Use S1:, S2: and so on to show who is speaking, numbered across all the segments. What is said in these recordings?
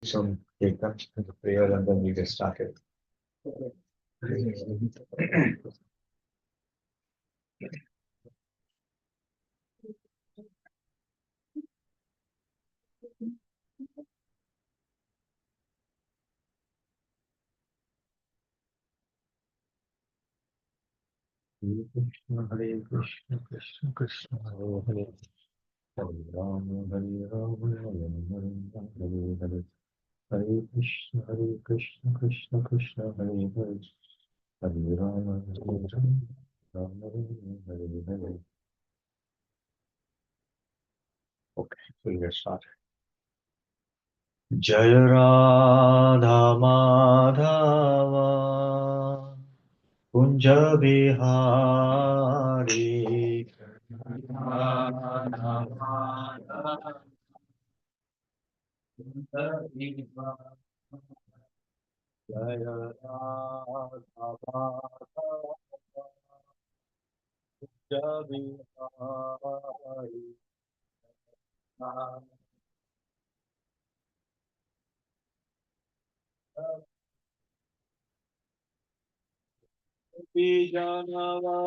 S1: some kirtan and the prayer, and then we get started. Hare Krishna, Krishna Krishna, Hare Hare, Hare Rama, Hare Rama, Rama Rama, Hare Hare. Hare Krishna, Krishna Krishna, Hare Hare, Hare Rama, Rama Rama, Hare Hare. Okay, so let's start. Jai Radha Madhava Kunja Bihari Radha Madhava Kunja Bihari Jai Radha Madhava Kunja Bihari Janavara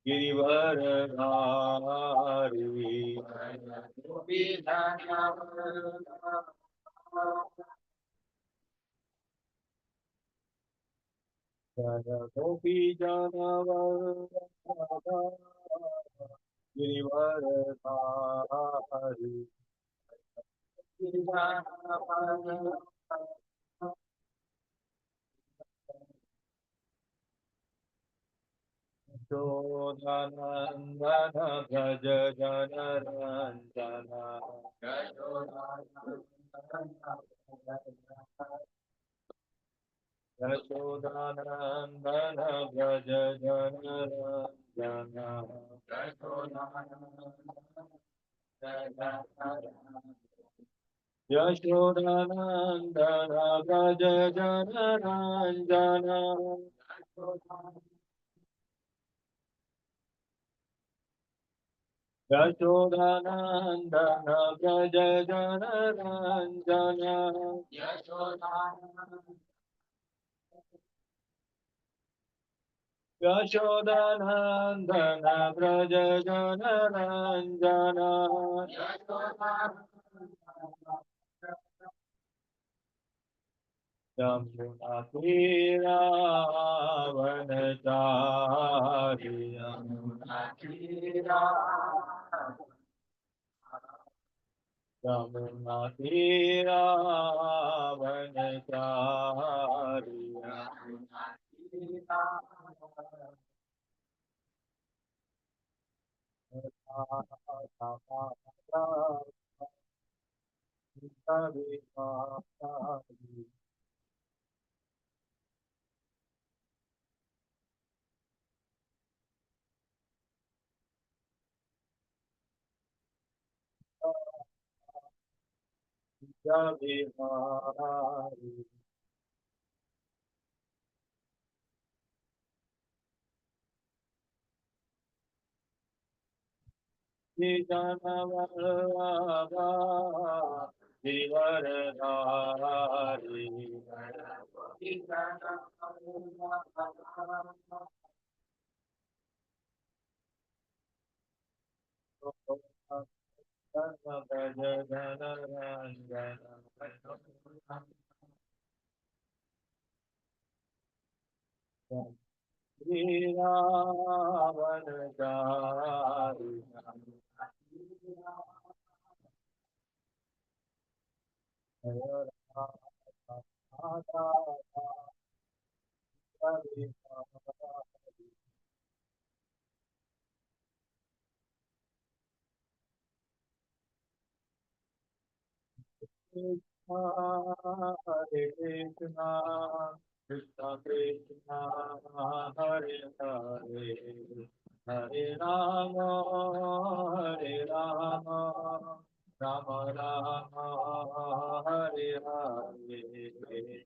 S1: Girivaradhari Gopi Janavara Girivaradhari Yashodanandana Braja Janaranjana Yashodanandana Braja Janaranjana Yashodanandana Braja Janaranjana Yashodanandana Braja Janaranjana Yashodanandana Braja Janaranjana Yamuna Tira Vanachari Yamuna Tira Yamuna Tira Vanachari Yamuna Tira Hare Krishna, Krishna Krishna, Hare Hare, Hare Rama, Hare Rama, Rama Rama, Hare Hare.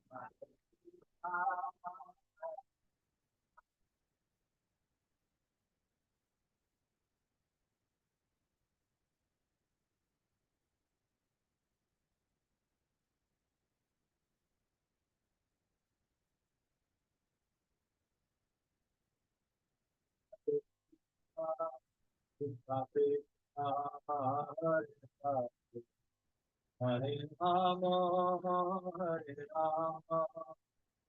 S1: Hare Rama, Hare Rama,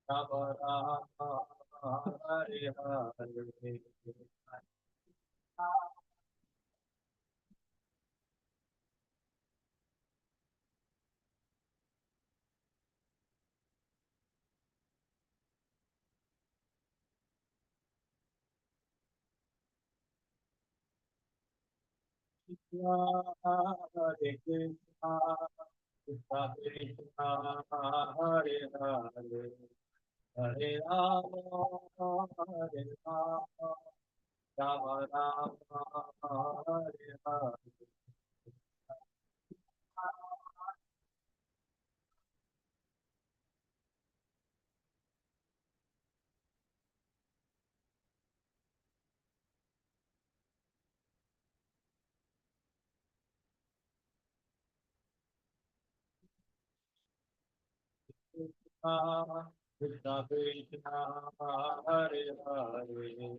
S1: Rama Rama, Hare Hare. Hare Krishna, Krishna Krishna, Hare Hare, Hare Rama, Hare Rama, Rama Rama, Hare Hare. Krishna Krishna, Hare Hare,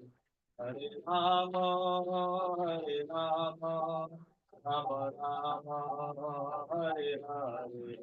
S1: Hare Rama, Hare Rama, Rama Rama, Hare Hare.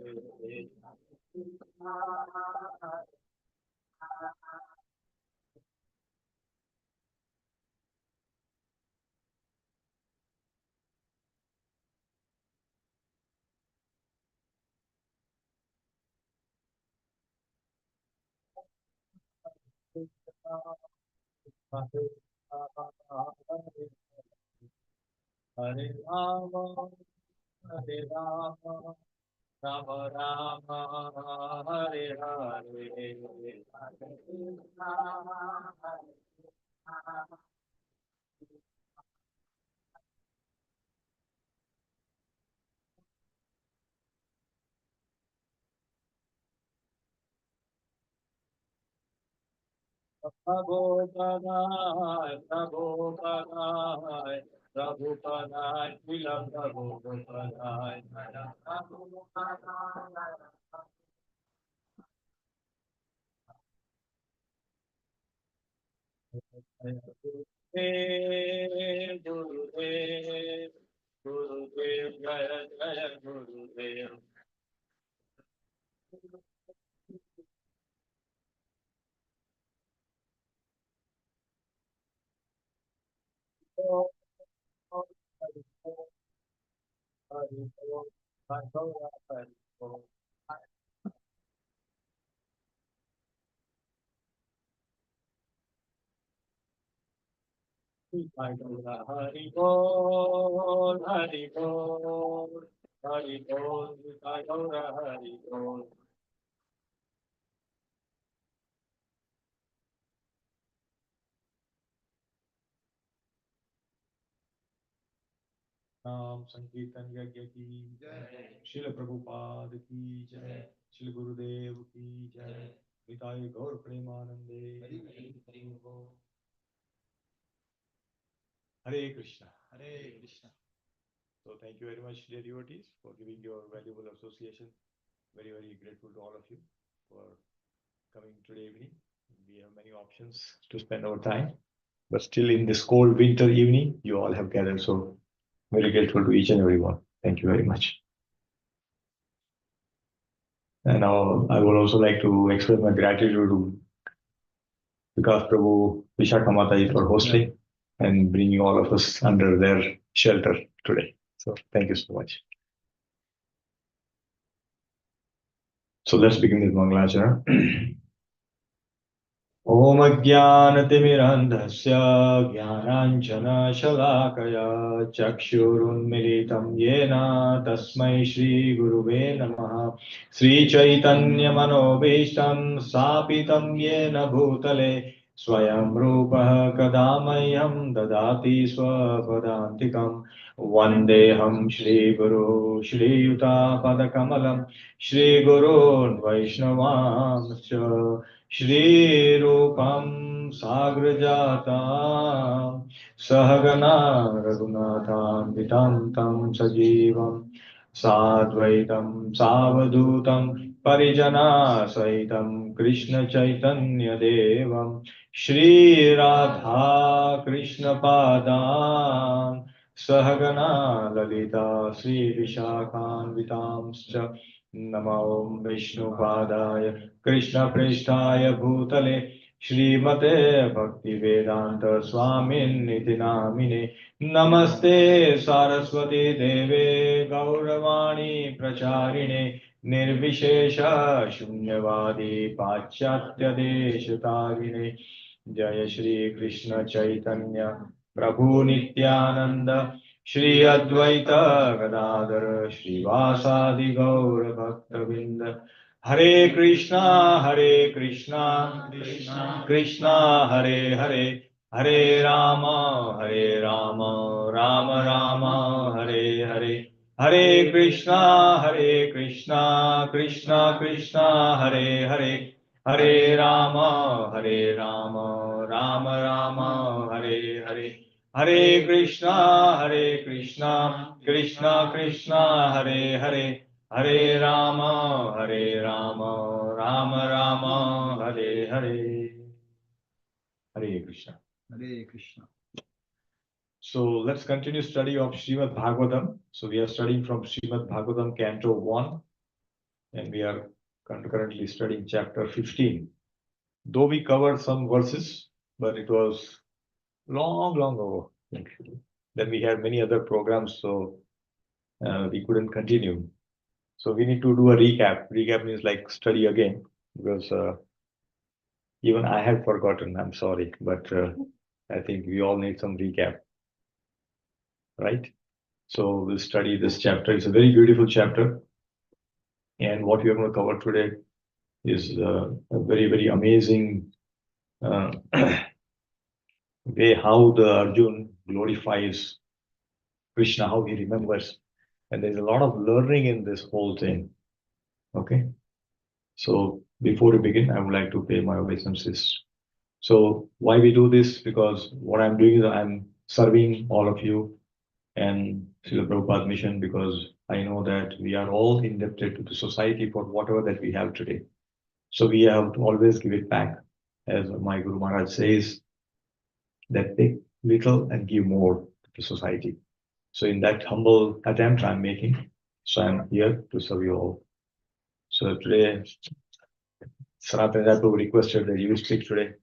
S1: Hare Rama, Hare Rama, Rama Rama, Hare Hare. Prabhu Padai, Prabhu Padai, Prabhu Padai, Vila Prabhu Padai, Prabhu Padai. Gurudev, Gurudev, Gurudev, Jaya Jaya Gurudev. Hari Om, Hari Om, Hari Om. Hari Bol, Hari Bol, Hari Bol, Hari Bol. नाम संकीर्तन यज्ञ की जय, शिल प्रभुपाद की जय, शिल गुरुदेव की जय, पिताये गौर प्रेमानंदे हरि बोल। Hare Krishna. Hare Krishna. So thank you very much, dear devotees, for giving your valuable association. Very, very grateful to all of you for coming today evening. We have many options to spend our time, but still in this cold winter evening, you all have gathered. So very grateful to each and every one. Thank you very much. And now I would also like to express my gratitude to Vikas Prabhu, Vishakha Mataji for hosting and bringing all of us under their shelter today. So thank you so much. So let's begin with Mangalacharana. ॐ अज्ञानतिमिरन्धस्य ज्ञानाञ्जनशलाकया चक्षुरुन्मिलितं येन तस्मै श्रीगुरुवे नमः। श्रीचैतन्यमनोभीष्टं स्थापितं येन भूतले स्वयं रूपः कदा मह्यं ददाति स्वपदान्तिकम्। वन्देऽहं श्रीगुरो श्रीयुतापदकमलं श्रीगुरोन् वैष्णवांश्च श्रीरूपं साग्रजातां सहगना रघुनाथान्वितं तं सजीवं साद्वैतं सावधूतं परिजना सहितं कृष्णचैतन्यदेवं Shri Radha Krishna Padan Sahagana Lalita Sri Vishakhanvitamscha Namo Vishnu Padaya Krishna Prishtaya Bhutale Shrimate Bhakti Vedanta Swamin Niti Namine Namaste Saraswati Deve Gauravani Pracharine Nirvishesha Shunyavadi Pachyatya Deshatarine Jaya Shri Krishna Chaitanya Prabhu Nityananda Shri Advaita Gadadhar Shri Vasadi Gaura Bhaktavinda Hare Krishna Krishna Krishna Hare Hare Hare Rama Rama Rama Hare Hare Hare Krishna Krishna Krishna Hare Hare Hare Rama Rama Rama Hare Hare Hare Krishna Krishna Krishna Hare Hare Hare Rama Rama Rama Hare Hare Hare Krishna.
S2: Hare Krishna.
S1: So let's continue study of Srimad Bhagavatam. So we are studying from Srimad Bhagavatam Canto 1 and we are currently studying chapter 15. Though we covered some verses, but it was long ago. Then we had many other programs, so we couldn't continue. So we need to do a recap. Recap means like study again, because even I had forgotten. I'm sorry, but I think we all need some recap, right? So we'll study this chapter. It's a very beautiful chapter. And what we are going to cover today is a very amazing uh, way how the Arjun glorifies Krishna, how he remembers. And there's a lot of learning in this whole thing. Okay. So before we begin, I would like to pay my obeisances. So why we do this? Because what I'm doing is I'm serving all of you and Srila Prabhupada mission, because I know that we are all indebted to the society for whatever that we have today. So we have to always give it back. As my Guru Maharaj says, that take little and give more to the society. So in that humble attempt I'm making, so I'm here to serve you all. So today, Sanatana Prabhu requested that you speak today.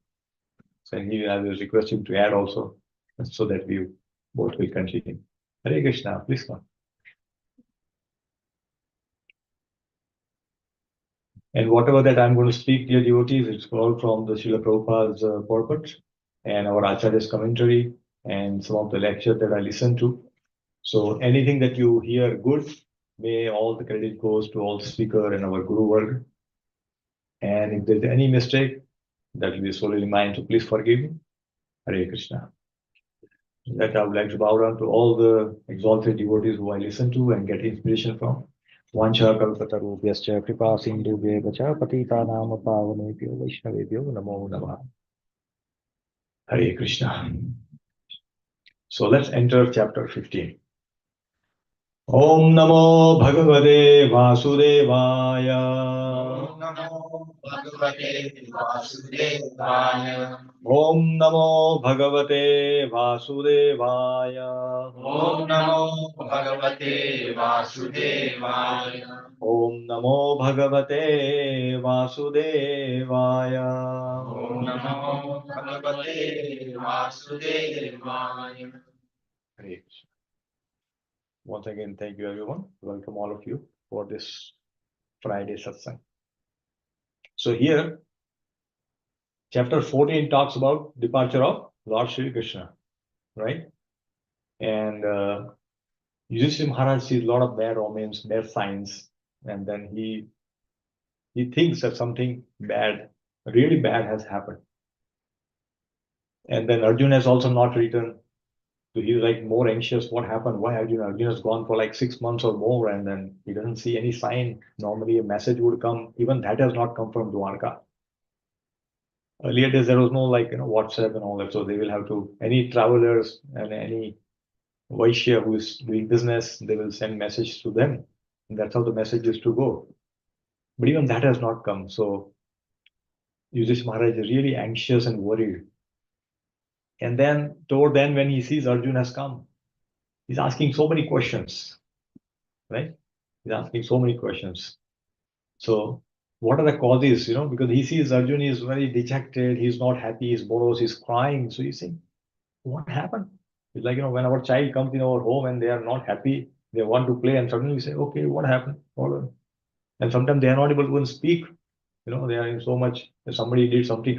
S1: So I will request him to add also, so that we both will continue. Hare Krishna, please come. And whatever that I'm going to speak, dear devotees, it's all from the Srila Prabhupada's purport and our Acharya's commentary and some of the lectures that I listened to. So anything that you hear good, may all the credit goes to all the speaker and our Guru Varga. And if there's any mistake, that will be solely mine, so please forgive me. Hare Krishna. That I would like to bow down to all the exalted devotees who I listen to and get inspiration from. Vancha kalpatarubhyascha kripa sindhubhyeva cha patitanam pavanebhyo vaishnavebhyo namo namah. Hare Krishna. So let's enter chapter 15. Om Namo Bhagavate Vasudevaya.
S2: Om Namo Bhagavate Vasudevaya.
S1: Om Namo Bhagavate Vasudevaya.
S2: Om Namo Bhagavate Vasudevaya.
S1: Om Namo Bhagavate Vasudevaya.
S2: Om Namo Bhagavate Vasudevaya.
S1: Great. Once again, thank you everyone. Welcome all of you for this Friday satsang. So here, chapter 14 talks about departure of Lord Shri Krishna, right? And Yudhishthira Maharaj sees a lot of bad omens, bad signs, and then he thinks that something bad, really bad, has happened. And then Arjuna has also not returned. So he's like more anxious. What happened? Why Arjuna? Arjuna has gone for like 6 months or more, and then he doesn't see any sign. Normally, a message would come. Even that has not come from Dwarka. Earlier days, there was no like WhatsApp and all that. So they will have to, any travelers and any Vaishya who is doing business, they will send message to them. And that's how the message is to go. But even that has not come. So Yudhishthira Maharaj is really anxious and worried. And then, toward then, when he sees Arjuna has come, he's asking so many questions, right? He's asking so many questions. So, what are the causes? Because he sees Arjuna is very dejected, he's not happy, he's morose, he's crying. So he's saying, what happened? It's like, when our child comes in our home and they are not happy, they want to play, and suddenly we say, okay, what happened? Hold on. And sometimes they are not able to even speak. They are in so much, somebody did something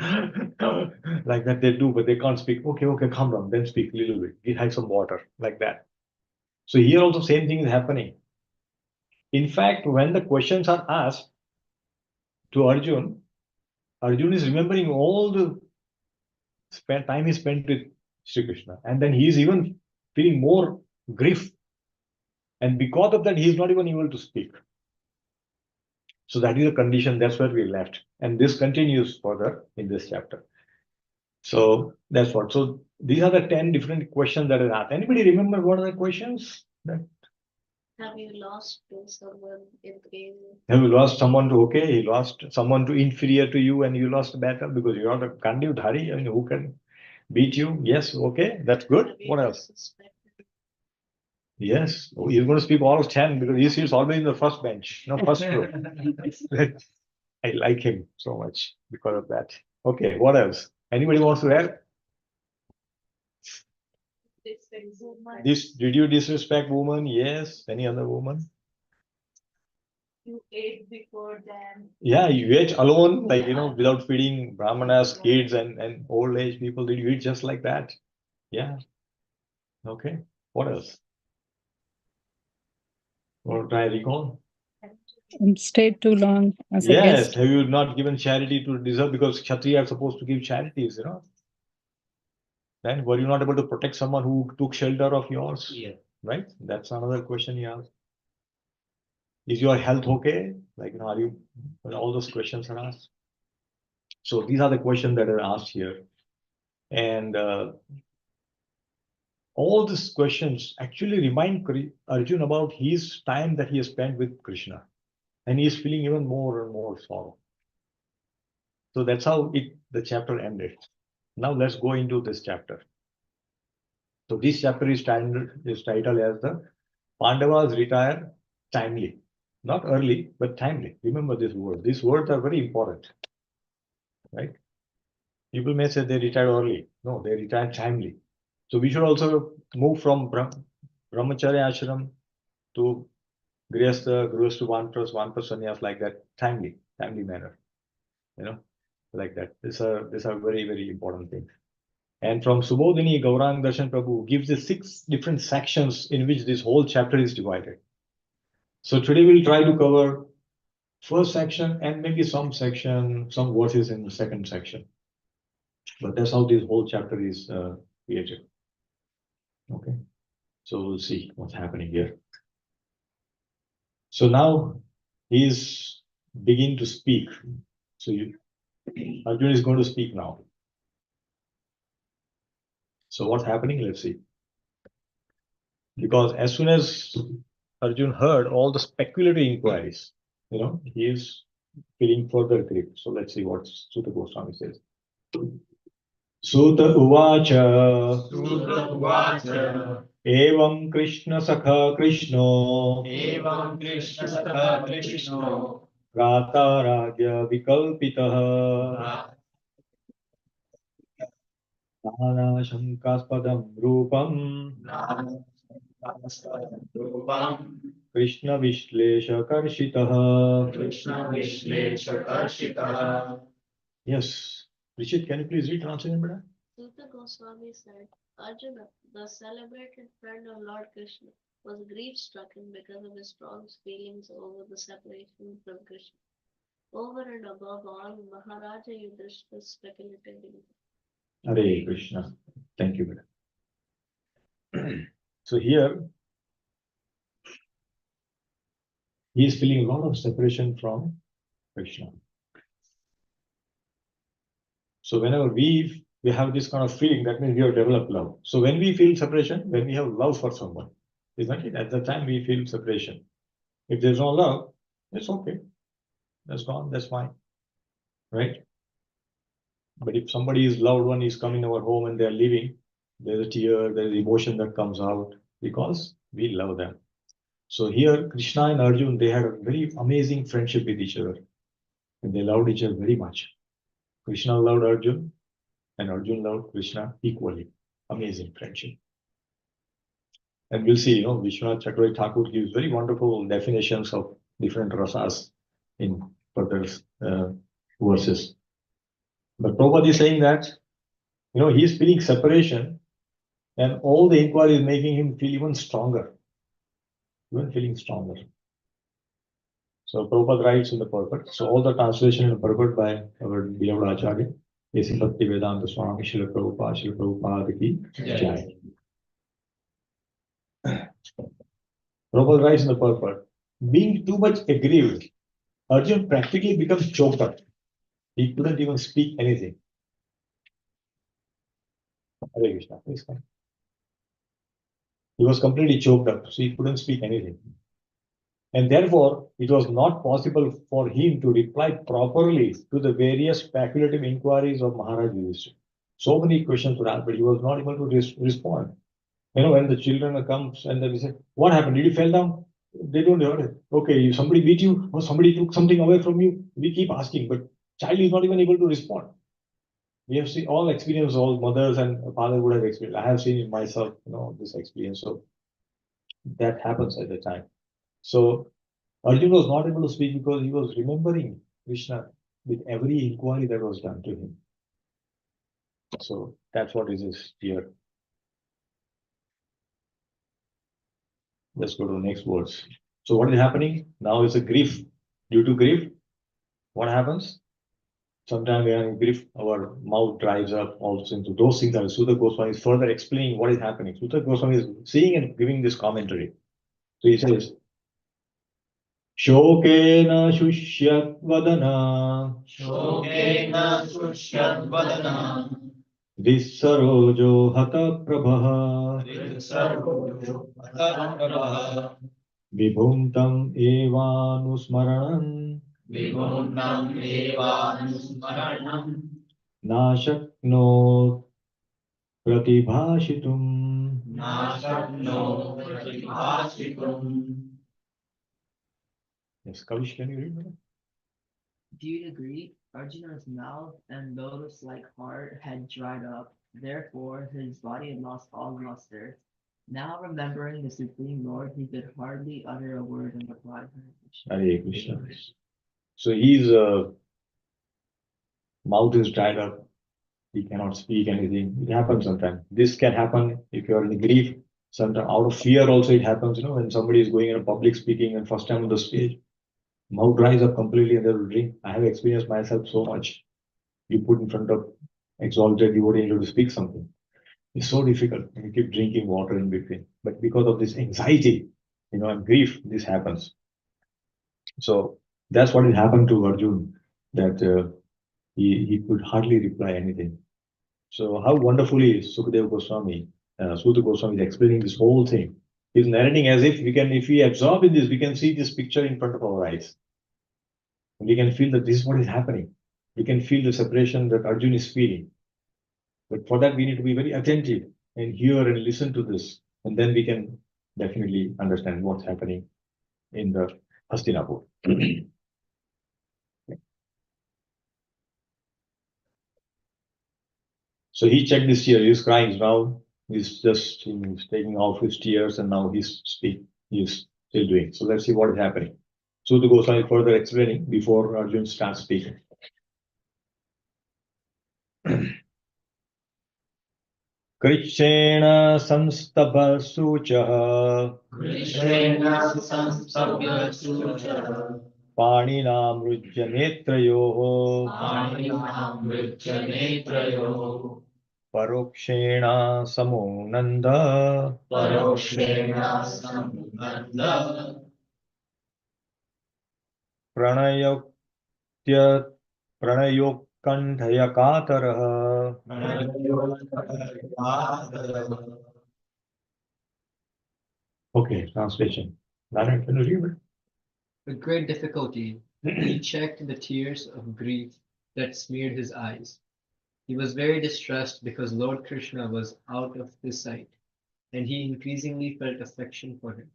S1: like that they do, but they can't speak. Okay, okay, calm down, then speak a little bit. Have some water, like that. So here also same thing is happening. In fact, when the questions are asked to Arjun, Arjun is remembering all the time he spent with Sri Krishna, and then he is even feeling more grief, and because of that, he is not even able to speak. So that is the condition. That's where we left, and this continues further in this chapter. So that's what. So these are the 10 different questions that are asked. Anybody remember what are the questions?
S3: Have you lost to someone in game?
S1: Have you lost someone to, okay, he lost someone to inferior to you and you lost the battle because you are the Kandivdhari. I mean, who can beat you? Yes, okay, that's good. What else? Yes, oh, you're going to speak all of 10 because he sits always in the first bench, no, first row. I like him so much because of that. Okay, what else? Anybody wants to add? Did you disrespect woman? Yes. Any other woman?
S3: You ate before them.
S1: Yeah, you ate alone, like, without feeding brahmanas, kids, and old age people. Did you eat just like that? Yeah. Okay. What else? Or try recall?
S4: Stayed too long as a
S1: Yes.
S4: guest.
S1: Have you not given charity to deserve because Kshatriya are supposed to give charities, Then were you not able to protect someone who took shelter of yours?
S2: Yeah.
S1: Right? That's another question he asked. Is your health okay? Like, are you, all those questions are asked. So these are the questions that are asked here. And all these questions actually remind Arjun about his time that he has spent with Krishna. And he is feeling even more and more sorrow. So that's how the chapter ended. Now let's go into this chapter. So this chapter is titled as the Pandavas retire timely. Not early, but timely. Remember this word. These words are very important. Right? People may say they retired early. No, they retired timely. So we should also move from Brahmacharya ashram to Grihastha, Grihastha Vanprastha sannyas, like that, timely manner, like that. These are very, very important things. And from Subodhini, Gaurang Darshan Prabhu gives the 6 different sections in which this whole chapter is divided. So today we'll try to cover first section and maybe some verses in the second section. But that's how this whole chapter is created. Okay. So we'll see what's happening here. So now he's beginning to speak. So Arjuna is going to speak now. So what's happening? Let's see. Because as soon as Arjun heard all the speculative inquiries, he is feeling further grief. So let's see what Sutta Goswami says. Sutta Uvacha.
S2: Sutta Uvacha.
S1: Evam Krishna Sakha Krishno.
S2: Evam Krishna Sakha Krishno.
S1: Rata Ragya Vikalpitaha. Nana Shankaspadam Rupam.
S2: Rupam.
S1: Krishna Vishlesha Karshitaha.
S2: Krishna Vishlesha Karshitaha.
S1: Yes. Rishit, can you please read translation, brother?
S3: Sutta Goswami said, Arjuna, the celebrated friend of Lord Krishna, was grief-stricken because of his strong feelings over the separation from Krishna. Over and above all, Maharaja Yudhishthira speculated in
S1: Hare Krishna. Thank you, brother. So here, he is feeling a lot of separation from Krishna. So whenever we have this kind of feeling, that means we have developed love. So when we feel separation, when we have love for someone, isn't it? At the time we feel separation. If there's no love, it's okay. That's gone. That's fine. Right? But if somebody's loved one is coming to our home and they're leaving, there's a tear, there's emotion that comes out because we love them. So here, Krishna and Arjun, they had a very amazing friendship with each other. And they loved each other very much. Krishna loved Arjun, and Arjun loved Krishna equally. Amazing friendship. And we'll see, Vishwanath Chakravarti Thakur gives very wonderful definitions of different rasas in further verses. But Prabhupada is saying that, he's feeling separation, and all the inquiry is making him feel even stronger, even feeling stronger. So Prabhupada writes in the purport. So all the translation in the purport by our beloved Acharya, A.C. Bhaktivedanta Swami Srila Prabhupada ki jai. Prabhupada writes in the purport, being too much aggrieved, Arjun practically becomes choked up. He couldn't even speak anything. Hare Krishna, please come. He was completely choked up, so he couldn't speak anything. And therefore, it was not possible for him to reply properly to the various speculative inquiries of Maharaj Yudhishthira. So many questions were asked, but he was not able to respond. When the children comes and they say, what happened? Did you fall down? They don't hear it. Okay, somebody beat you or somebody took something away from you. We keep asking, but child is not even able to respond. We have seen all experience, all mothers and fathers would have experienced. I have seen it myself, this experience. So that happens at the time. So Arjuna was not able to speak because he was remembering Krishna with every inquiry that was done to him. So that's what is here. Let's go to the next words. So what is happening? Now is a grief. Due to grief, what happens? Sometimes we are in grief, our mouth dries up, all those things are Sutta Goswami is further explaining what is happening. Sutta Goswami is seeing and giving this commentary. So he says, Shokena Shushyat
S2: Shokena Sushyadvadana
S1: Vissarojo Hata Prabha
S2: Vitsarvojo Hataprabha
S1: Vibhumtam Evanusmaranam
S2: Vibhunam Evanusmaranam
S1: Nashaknot Pratibhashitum.
S2: Nashakno Pratibhashitum.
S1: Yes, Kavish, can you read that?
S5: Do you agree? Arjuna's mouth and lotus-like heart had dried up. Therefore, his body had lost all luster. Now, remembering the Supreme Lord, he could hardly utter a word in reply.
S1: Hare Krishna. So his mouth is dried up. He cannot speak anything. It happens sometimes. This can happen if you are in grief. Sometimes out of fear also it happens, when somebody is going in a public speaking and first time on the stage, mouth dries up completely and they will drink. I have experienced myself so much. You put in front of exalted devotee and you to speak something. It's so difficult and you keep drinking water in between. But because of this anxiety, and grief, this happens. So that's what had happened to Arjun, that he could hardly reply anything. So how wonderfully Sukadeva Goswami, Sutta Goswami is explaining this whole thing. He's narrating as if if we absorb in this, we can see this picture in front of our eyes. And we can feel that this is what is happening. We can feel the separation that Arjun is feeling. But for that, we need to be very attentive and hear and listen to this. And then we can definitely understand what's happening in the Hastinapur. So he checked this tear. He's crying now. He's just taking off his tears and now he's still doing. So let's see what is happening. So the Goswami further explaining before Arjun starts speaking. Krishna samstabha sucha
S2: Krishna Samstabhyasucha
S1: Paninam rujya netrayo
S2: Paninam Vritya Netrayo
S1: Parokshena samonanda
S2: Parokshena Samnanda
S1: Pranayokya Pranayokandhaya kataraha. Okay, translation. Narayan, can you read it?
S5: With great difficulty, he checked the tears of grief that smeared his eyes.
S6: He was very distressed because Lord Krishna was out of his sight, and he increasingly felt affection for him.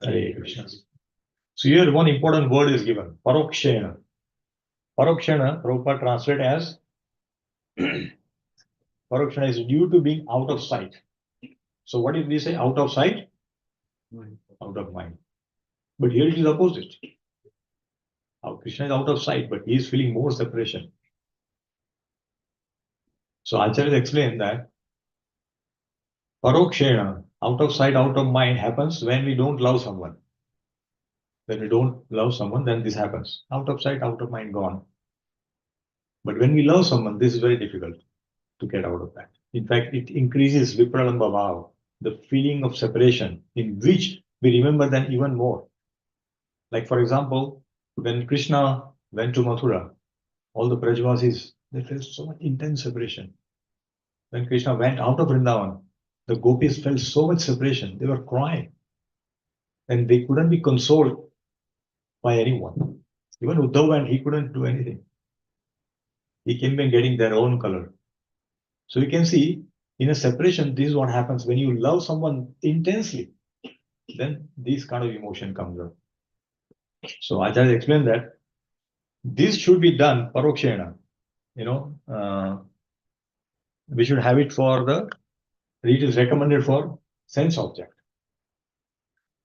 S1: Hare Krishna. So here one important word is given, parokshena. Parokshena, Prabhupada translate as parokshena is due to being out of sight. So what did we say? Out of sight? Out of mind. But here it is opposite. Krishna is out of sight, but he is feeling more separation. So Acharya explained that parokshena, out of sight, out of mind, happens when we don't love someone. When we don't love someone, then this happens. Out of sight, out of mind, gone. But when we love someone, this is very difficult to get out of that. In fact, it increases vipralamba bhava, the feeling of separation, in which we remember them even more. Like, for example, when Krishna went to Mathura, all the Brajvasis, they felt so much intense separation. When Krishna went out of Vrindavan, the gopis felt so much separation. They were crying. And they couldn't be consoled by anyone. Even Uddhav went, he couldn't do anything. He came in getting their own color. So you can see, in a separation, this is what happens when you love someone intensely. Then this kind of emotion comes up. So Acharya explained that this should be done parokshena. We should have it for it is recommended for sense object.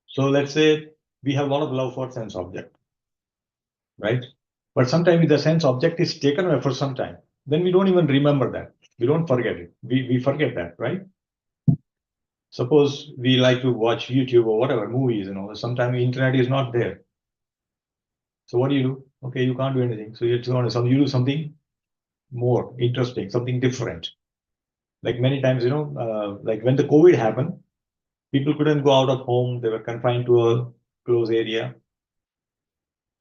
S1: So let's say we have a lot of love for sense object, right? But sometimes the sense object is taken away for some time. Then we don't even remember that. We don't forget it. We forget that, right? Suppose we like to watch YouTube or whatever, movies, sometimes the internet is not there. So what do? Okay, you can't do anything. So you do something more interesting, something different. Like many times, like when the COVID happened, people couldn't go out of home. They were confined to a closed area.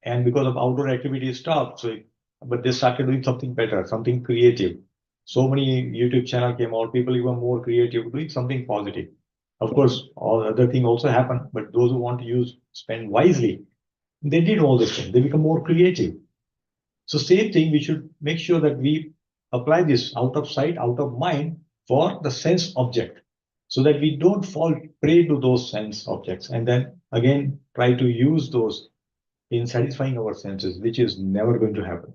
S1: And because of outdoor activities stopped, but they started doing something better, something creative. So many YouTube channels came out, people even more creative, doing something positive. Of course, all other things also happen, but those who want to spend wisely, they did all this thing. They become more creative. So same thing, we should make sure that we apply this out of sight, out of mind for the sense object, so that we don't fall prey to those sense objects and then again try to use those in satisfying our senses, which is never going to happen.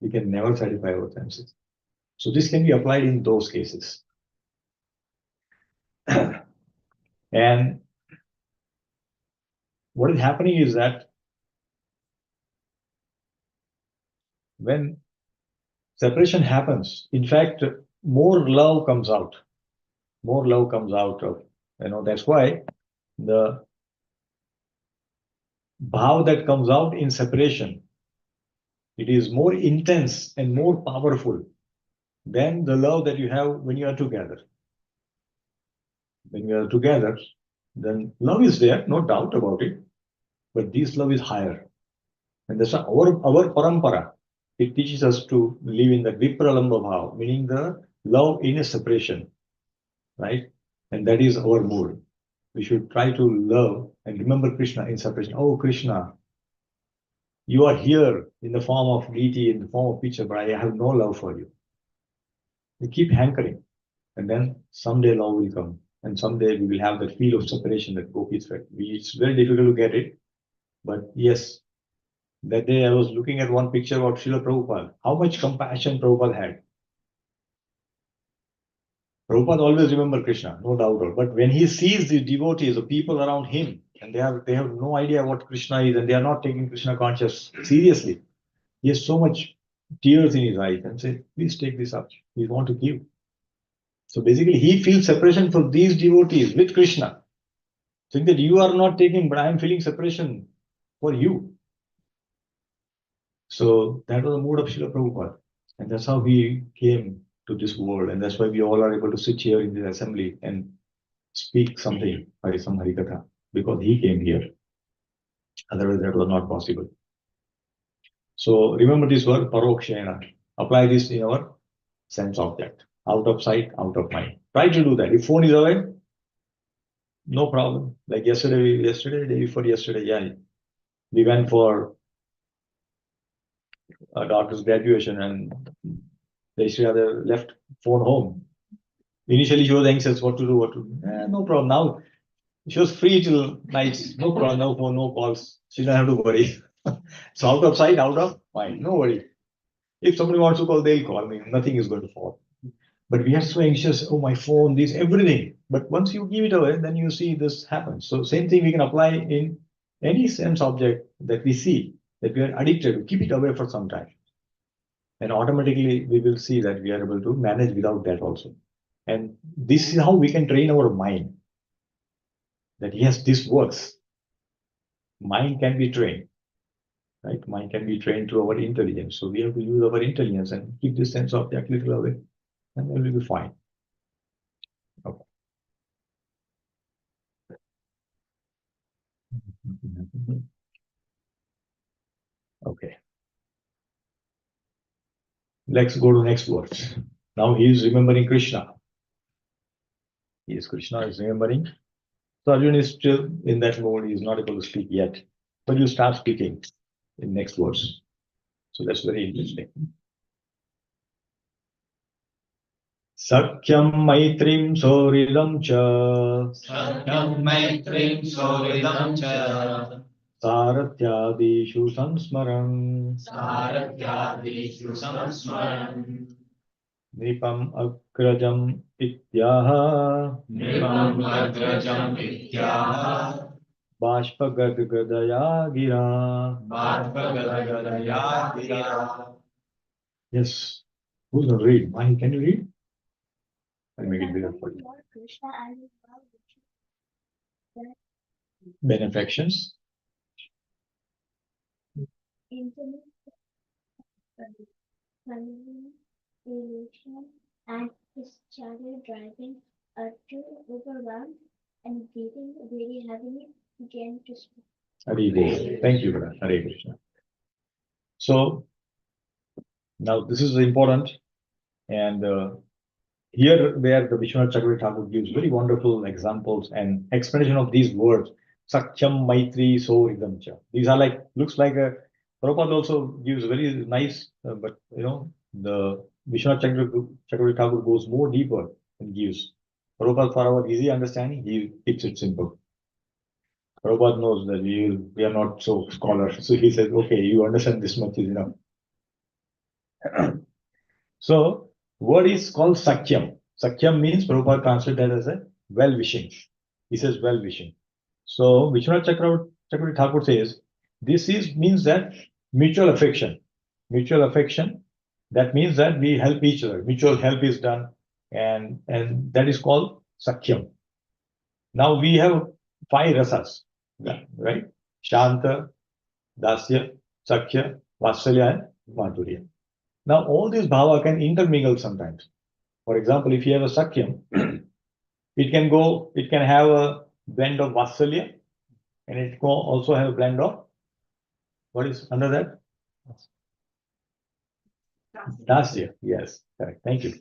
S1: We can never satisfy our senses. So this can be applied in those cases. And what is happening is that when separation happens, in fact, more love comes out. More love comes out of, that's why the bhav that comes out in separation, it is more intense and more powerful than the love that you have when you are together. When you are together, then love is there, no doubt about it, but this love is higher. And that's our parampara. It teaches us to live in the vipralamba bhav, meaning the love in a separation, right? And that is our mood. We should try to love and remember Krishna in separation. Oh, Krishna, you are here in the form of deity, in the form of picture, but I have no love for you. We keep hankering, and then someday love will come, and someday we will have that feel of separation that gopis felt. It's very difficult to get it, but yes, that day I was looking at one picture of Srila Prabhupada. How much compassion Prabhupada had. Prabhupada always remember Krishna, no doubt. But when he sees the devotees, the people around him, and they have no idea what Krishna is, and they are not taking Krishna conscious seriously, he has so much tears in his eyes and says, please take this up. We want to give. So basically, he feels separation for these devotees with Krishna, saying that you are not taking, but I am feeling separation for you. So that was the mood of Srila Prabhupada. And that's how he came to this world. And that's why we all are able to sit here in this assembly and speak something, some Harikatha, because he came here. Otherwise, that was not possible. So remember this word, parokshena. Apply this in our sense object. Out of sight, out of mind. Try to do that. If phone is away, no problem. Like yesterday, day before yesterday, yeah, we went for a daughter's graduation, and They left phone home. Initially, she was anxious what to do, what to do. No problem. Now she was free till night. No problem. No phone, no calls. She doesn't have to worry. So out of sight, out of mind. No worry. If somebody wants to call, they'll call me. Nothing is going to fall. But we are so anxious. Oh, my phone, this, everything. But once you give it away, then you see this happens. So same thing we can apply in any sense object that we see, that we are addicted to. Keep it away for some time. And automatically we will see that we are able to manage without that also. And this is how we can train our mind. That yes, this works. Mind can be trained. Right? Mind can be trained through our intelligence. So we have to use our intelligence and keep this sense object little away, and then we'll be fine. Okay. Okay. Let's go to next words. Now he is remembering Krishna. Krishna is remembering. So Arjuna is still in that mode. He is not able to speak yet. But you start speaking in next words. So that's very interesting. Sakyam maitrim soridam cha
S2: Satyam maitrim sohridam cha
S1: Saratyadishu samsmaram
S2: Saratyadishu samsmaran
S1: Nipam akrajam ityaha
S2: Nipam agrajam vidyaha
S1: Bashpagadgadaya gira.
S2: Bhavatam gira.
S1: Yes. Who's going to read? Mahi, can you read? I'll make it bigger for you.
S3: Lord Krishna and his love,
S1: Benefactions.
S3: intimate family relation, and his chariot driving Arjun overwhelmed and breathing very heavily began to speak.
S1: Hare Krishna. Thank you for that. Hare Krishna. So now this is important, and here where the Vishwanath Chakravarti Thakur gives very wonderful examples and explanation of these words. Sakyam Maitri Sohridam Cha. These are like, looks like a, Prabhupada also gives very nice, but the Vishwanath Chakravarti Thakur goes more deeper and gives. Prabhupada, for our easy understanding, he keeps it simple. Prabhupada knows that we are not so scholars. So he says, okay, you understand this much is enough. So, word is called Sakyam. Sakyam means Prabhupada translated that as a well-wishing. He says well-wishing. So, Vishwanath Chakravarti Thakur says, this means that mutual affection. Mutual affection, that means that we help each other. Mutual help is done, and that is called Sakyam. Now, we have 5 rasas, right? Shanta, Dasya, Sakya, Vatsalya, and Madhurya. Now, all these bhava can intermingle sometimes. For example, if you have a Sakyam, it can have a blend of Vatsalya, and it can also have a blend of, what is under that? Dasya. Yes, correct. Thank you.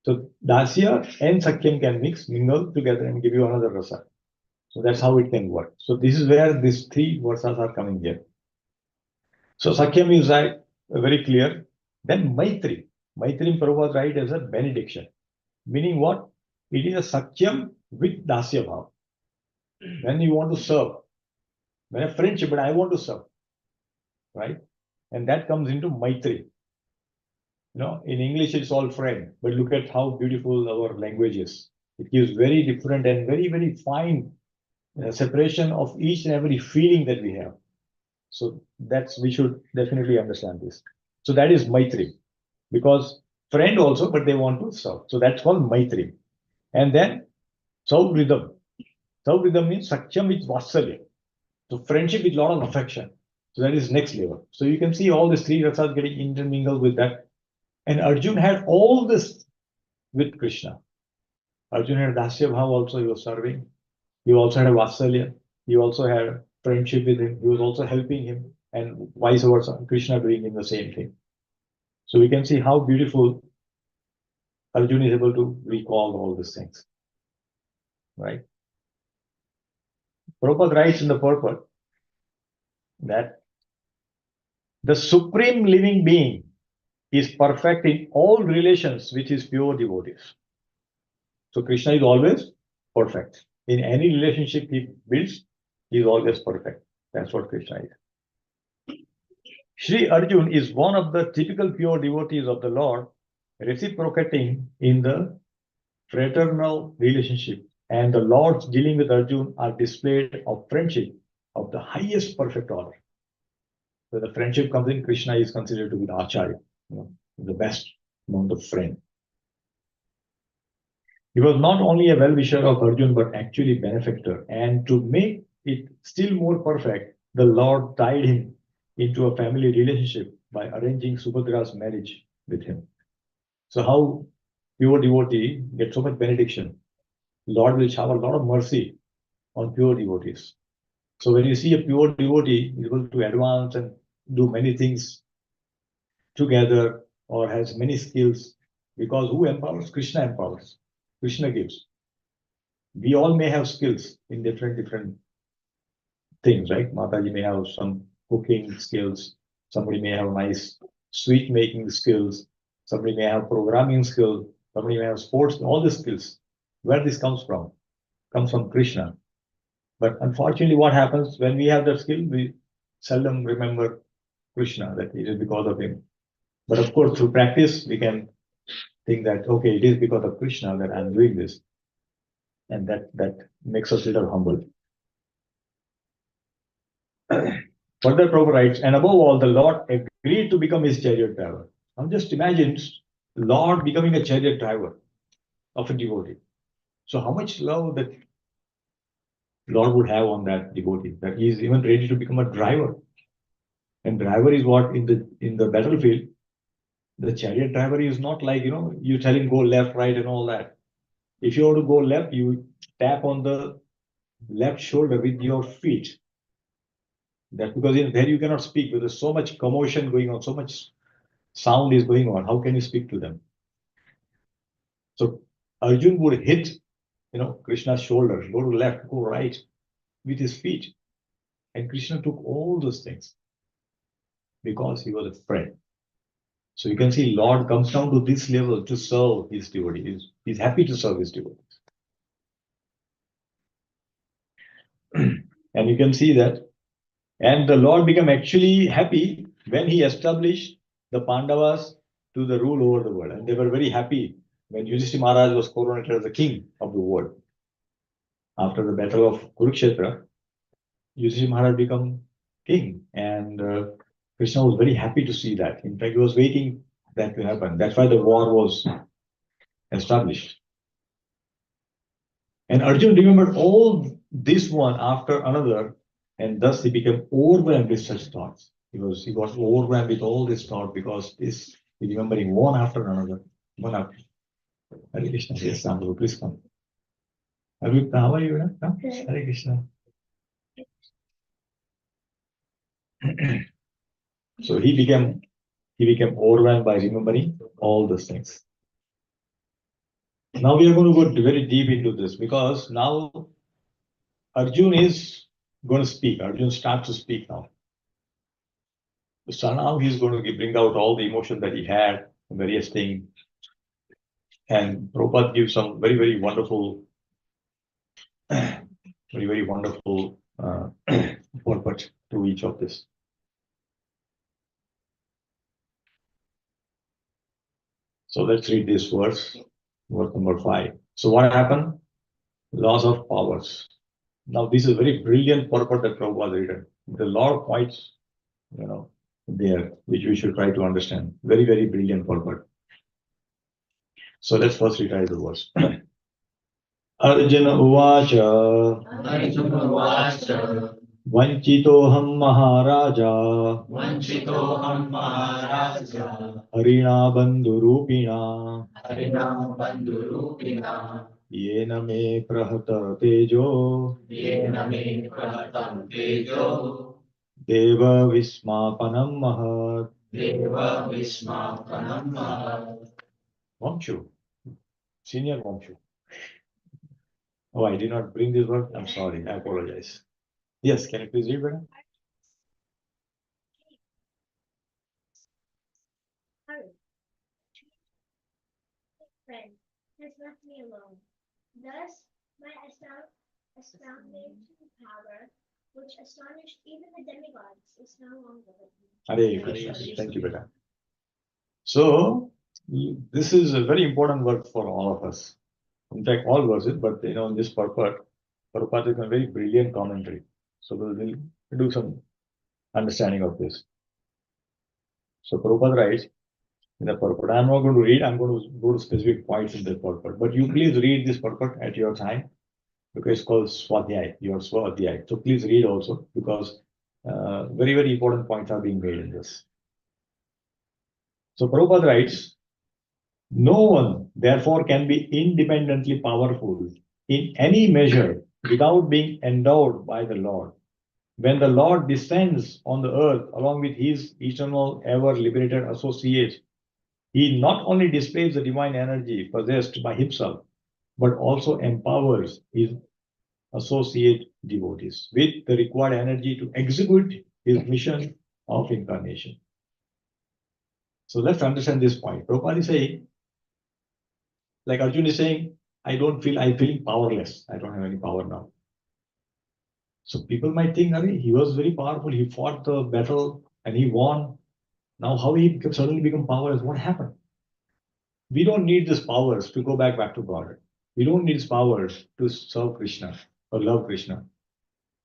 S1: So, Dasya and Sakyam can mingle together and give you another rasa. So, that's how it can work. So, this is where these 3 versas are coming here. So, Sakyam is very clear. Then Maitri. Maitri in Prabhupada write as a benediction. Meaning what? It is a Sakyam with Dasya Bhav. When you want to serve, when a friendship, but I want to serve, right? And that comes into Maitri. In English it's all friend, but look at how beautiful our language is. It gives very different and very, very fine separation of each and every feeling that we have. So we should definitely understand this. So that is Maitri, because friend also, but they want to serve. So that's called Maitri. And then Saurridam. Saurridam means Sakyam with Vatsalya. So friendship with a lot of affection. So that is next level. So you can see all these 3 rasas getting intermingled with that. And Arjun had all this with Krishna. Arjun had Dasya Bhav also, he was serving. He also had a Vatsalya. He also had friendship with him. He was also helping him, and vice versa. Krishna doing him the same thing. So we can see how beautiful Arjun is able to recall all these things. Right? Prabhupada writes in the purport that the supreme living being is perfect in all relations with his pure devotees. So Krishna is always perfect. In any relationship he builds, he is always perfect. That's what Krishna is. Sri Arjun is one of the typical pure devotees of the Lord, reciprocating in the fraternal relationship. And the Lord's dealing with Arjun are displayed of friendship of the highest perfect order. So the friendship comes in, Krishna is considered to be the Acharya, the best among the friend. He was not only a well-wisher of Arjun, but actually benefactor. And to make it still more perfect, the Lord tied him into a family relationship by arranging Subhadra's marriage with him. So how pure devotee gets so much benediction. Lord will shower a lot of mercy on pure devotees. So when you see a pure devotee able to advance and do many things together or has many skills, because who empowers? Krishna empowers. Krishna gives. We all may have skills in different things, right? Mataji may have some cooking skills. Somebody may have nice sweet making skills. Somebody may have programming skills. Somebody may have sports. All the skills. Where this comes from? Comes from Krishna. But unfortunately, what happens when we have that skill, we seldom remember Krishna, that it is because of him. But of course, through practice, we can think that, okay, it is because of Krishna that I'm doing this. And that makes us a little humble. Further Prabhupada writes, and above all, the Lord agreed to become his chariot driver. Now just imagine Lord becoming a chariot driver of a devotee. So how much love that Lord would have on that devotee, that he is even ready to become a driver. And driver is what in the battlefield, the chariot driver is not like, you tell him go left, right, and all that. If you want to go left, you tap on the left shoulder with your feet. That's because in there you cannot speak, because there's so much commotion going on, so much sound is going on. How can you speak to them? So Arjun would hit, Krishna's shoulder, go to left, go right with his feet. And Krishna took all those things because he was a friend. So you can see Lord comes down to this level to serve his devotees. He's happy to serve his devotees. And you can see that. And the Lord became actually happy when he established the Pandavas to the rule over the world. And they were very happy when Yudhishthira Maharaj was coronated as the king of the world. After the battle of Kurukshetra, Yudhishthira Maharaj became king. And Krishna was very happy to see that. In fact, he was waiting that to happen. That's why the war was established. And Arjun remembered all this one after another, and thus he became overwhelmed with such thoughts. He got overwhelmed with all this thought because he's remembering one after another, one after. Hare Krishna, yes, Sambhu, please come. How are you? Come. Hare Krishna. So he became overwhelmed by remembering all those things. Now we are going to go very deep into this because now Arjun is going to speak. Arjun starts to speak now. So now he's going to bring out all the emotion that he had, various things. And Prabhupada gives some very, very wonderful, purport to each of this. So let's read this verse number 5. So what happened? Loss of powers. Now this is a very brilliant purport that Prabhupada written. The lot of points, there, which we should try to understand. Very, very brilliant purport. So let's first retry the verse. Arjuna Uvacha Vanchitoham Maharaja
S2: Vanchitoham Maharaja
S1: Harina Bandhurupina
S2: Harinam Bandhurupina
S1: Yena me prahata tejo
S2: Yena me prahatam tejo
S1: Deva Vismapanam Mahat.
S2: Deva Vismapanam Mahat.
S1: Vamshu, senior Vamshu. Oh, I did not bring this word. I'm sorry. I apologize. Yes, can you please read, madam?
S7: friend, has left me alone. Thus, my astounding power, which astonished even the demigods, is no longer with me.
S1: Hare Krishna. Thank you, Beta. So, this is a very important work for all of us. In fact, all verses, but in this purport, Prabhupada is a very brilliant commentary. So, we'll do some understanding of this. So, Prabhupada writes in the purport, I'm not going to read, I'm going to go to specific points in the purport. But you please read this purport at your time because it's called Swadhyay, your Swadhyay. So, please read also because very, very important points are being made in this. So, Prabhupada writes, no one, therefore, can be independently powerful in any measure without being endowed by the Lord. When the Lord descends on the earth along with his eternal, ever liberated associates, he not only displays the divine energy possessed by himself, but also empowers his associate devotees with the required energy to execute his mission of incarnation. So let's understand this point. Prabhupada is saying, like Arjun is saying, I'm feeling powerless. I don't have any power now. So people might think, he was very powerful. He fought the battle and he won. Now how he suddenly become powerless? What happened? We don't need these powers to go back to God. We don't need these powers to serve Krishna or love Krishna.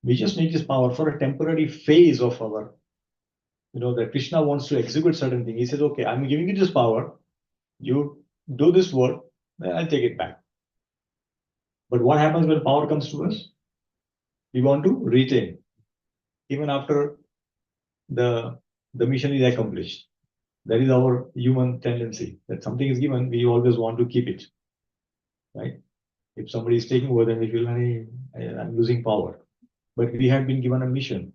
S1: We just need this power for a temporary phase of our, that Krishna wants to execute certain thing. He says, okay, I'm giving you this power. You do this work, then I'll take it back. But what happens when power comes to us? We want to retain, even after the mission is accomplished. That is our human tendency. That something is given, we always want to keep it. Right? If somebody is taking over, then we feel, I'm losing power. But we have been given a mission.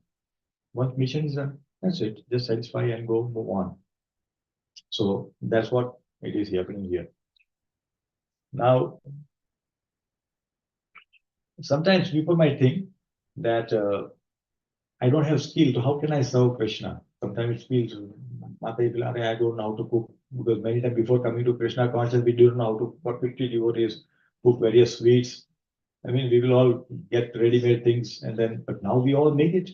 S1: Once mission is done, that's it. Just satisfy and move on. So that's what it is happening here. Now, sometimes people might think that I don't have skill, so how can I serve Krishna? Sometimes it feels, I don't know how to cook, because many times before coming to Krishna consciousness, we don't know how to perfectly devotees cook various sweets. We will all get ready-made things, but now we all make it.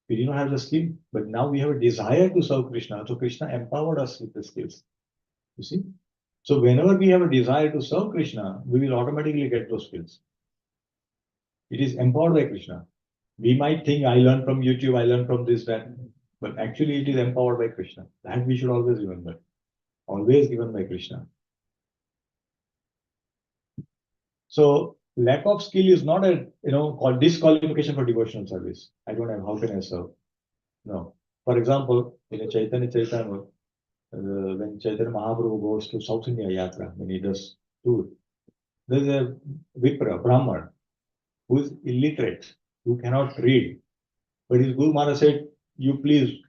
S1: We did not have the skill, but now we have a desire to serve Krishna. So Krishna empowered us with the skills. You see? So whenever we have a desire to serve Krishna, we will automatically get those skills. It is empowered by Krishna. We might think, I learned from YouTube, I learned from this, that, but actually it is empowered by Krishna. That we should always remember. Always given by Krishna. So lack of skill is not a, called disqualification for devotional service. I don't have, how can I serve? No. For example, in a Chaitanya Charitamrita, when Chaitanya Mahaprabhu goes to South India Yatra, when he does tour, there's a Vipra, Brahman, who is illiterate, who cannot read. But his Guru Maharaj said, you please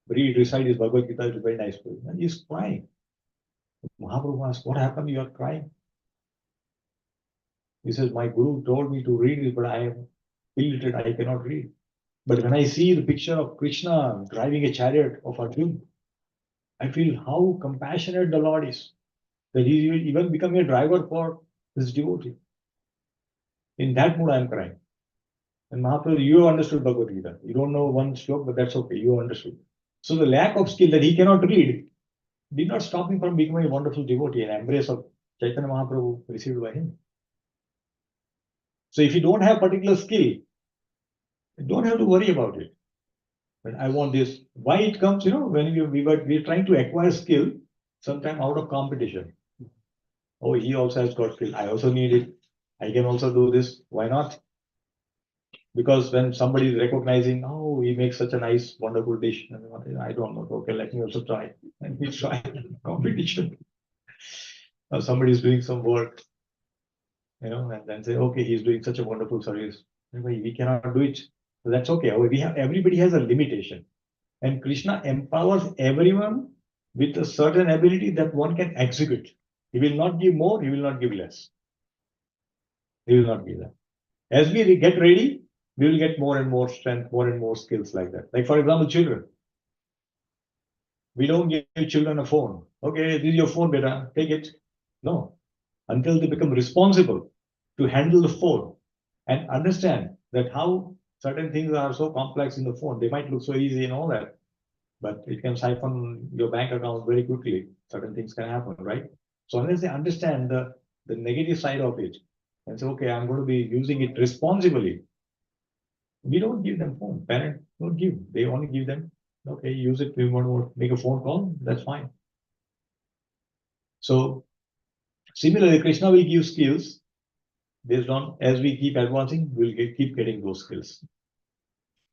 S1: read, recite his Bhagavad Gita, it's a very nice place. And he's crying. Mahaprabhu asked, what happened? You are crying. He says, my Guru told me to read this, but I am illiterate, I cannot read. But when I see the picture of Krishna driving a chariot of Arjuna, I feel how compassionate the Lord is, that he will even become a driver for his devotee. In that mood, I am crying. And Mahaprabhu, you understood Bhagavad Gita. You don't know one stroke, but that's okay. You understood. So the lack of skill that he cannot read did not stop him from becoming a wonderful devotee, an embrace of Chaitanya Mahaprabhu received by him. So if you don't have particular skill, you don't have to worry about it. But I want this. Why it comes, when we're trying to acquire skill, sometime out of competition. Oh, he also has got skill. I also need it. I can also do this. Why not? Because when somebody is recognizing, oh, he makes such a nice, wonderful dish, I don't know. Okay, let me also try. And we try competition. Or somebody is doing some work, and then say, okay, he's doing such a wonderful service. We cannot do it. So that's okay. Everybody has a limitation. And Krishna empowers everyone with a certain ability that one can execute. He will not give more, he will not give less. He will not give that. As we get ready, we will get more and more strength, more and more skills like that. Like, for example, children. We don't give children a phone. Okay, this is your phone, beta. Take it. No, until they become responsible to handle the phone and understand that how certain things are so complex in the phone. They might look so easy and all that, but it can siphon your bank account very quickly. Certain things can happen, right? So unless they understand the negative side of it and say, okay, I'm going to be using it responsibly, we don't give them phone. Parents don't give. They only give them, okay, use it. We want to make a phone call. That's fine. So similarly, Krishna will give skills based on as we keep advancing, we'll keep getting those skills.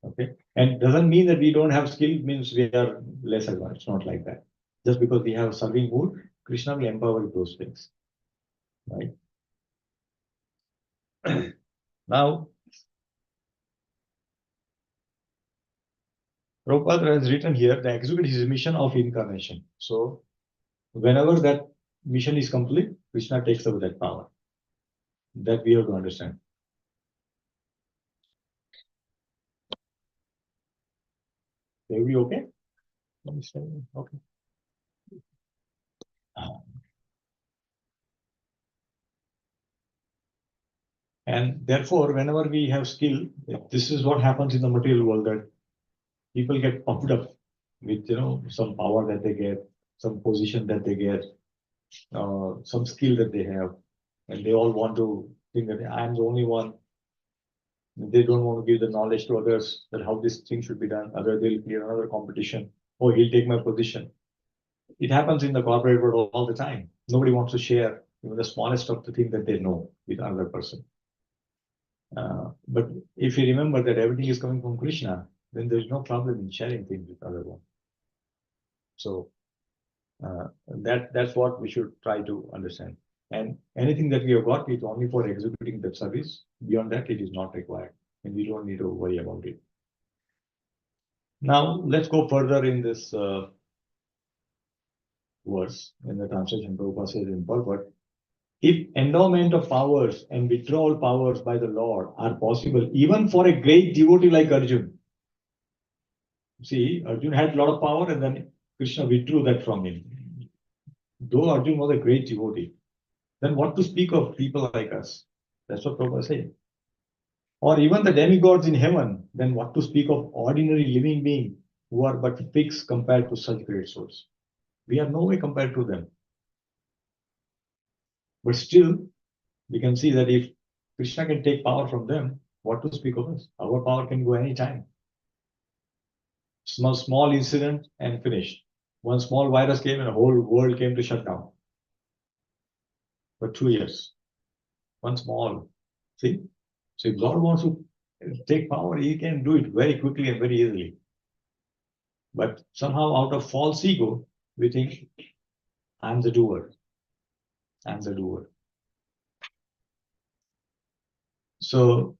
S1: Okay, and doesn't mean that we don't have skill means we are less advanced. It's not like that. Just because we have serving mood, Krishna will empower those things, right? Now, Prabhupada has written here to execute his mission of incarnation. So, whenever that mission is complete, Krishna takes over that power. That we have to understand. Everybody okay? Okay. And therefore, whenever we have skill, this is what happens in the material world, that people get puffed up with some power that they get, some position that they get, some skill that they have, and they all want to think that I'm the only one. They don't want to give the knowledge to others that how this thing should be done. Other they'll create another competition. Oh, he'll take my position. It happens in the corporate world all the time. Nobody wants to share even the smallest of the thing that they know with another person. But if you remember that everything is coming from Krishna, then there's no problem in sharing things with other one. So that's what we should try to understand. And anything that we have got is only for executing that service. Beyond that, it is not required, and we don't need to worry about it. Now, let's go further in this verse. In the translation, Prabhupada says in purport, if endowment of powers and withdrawal powers by the Lord are possible, even for a great devotee like Arjun. See, Arjun had a lot of power, and then Krishna withdrew that from him. Though Arjun was a great devotee, then what to speak of people like us? That's what Prabhupada said. Or even the demigods in heaven, then what to speak of ordinary living beings who are but fixed compared to such great souls? We are no way compared to them. But still, we can see that if Krishna can take power from them, what to speak of us? Our power can go anytime. Small incident and finished. One small virus came and the whole world came to shut down for 2 years. One small, see? So if God wants to take power, he can do it very quickly and very easily. But somehow out of false ego, we think, I'm the doer. I'm the doer. So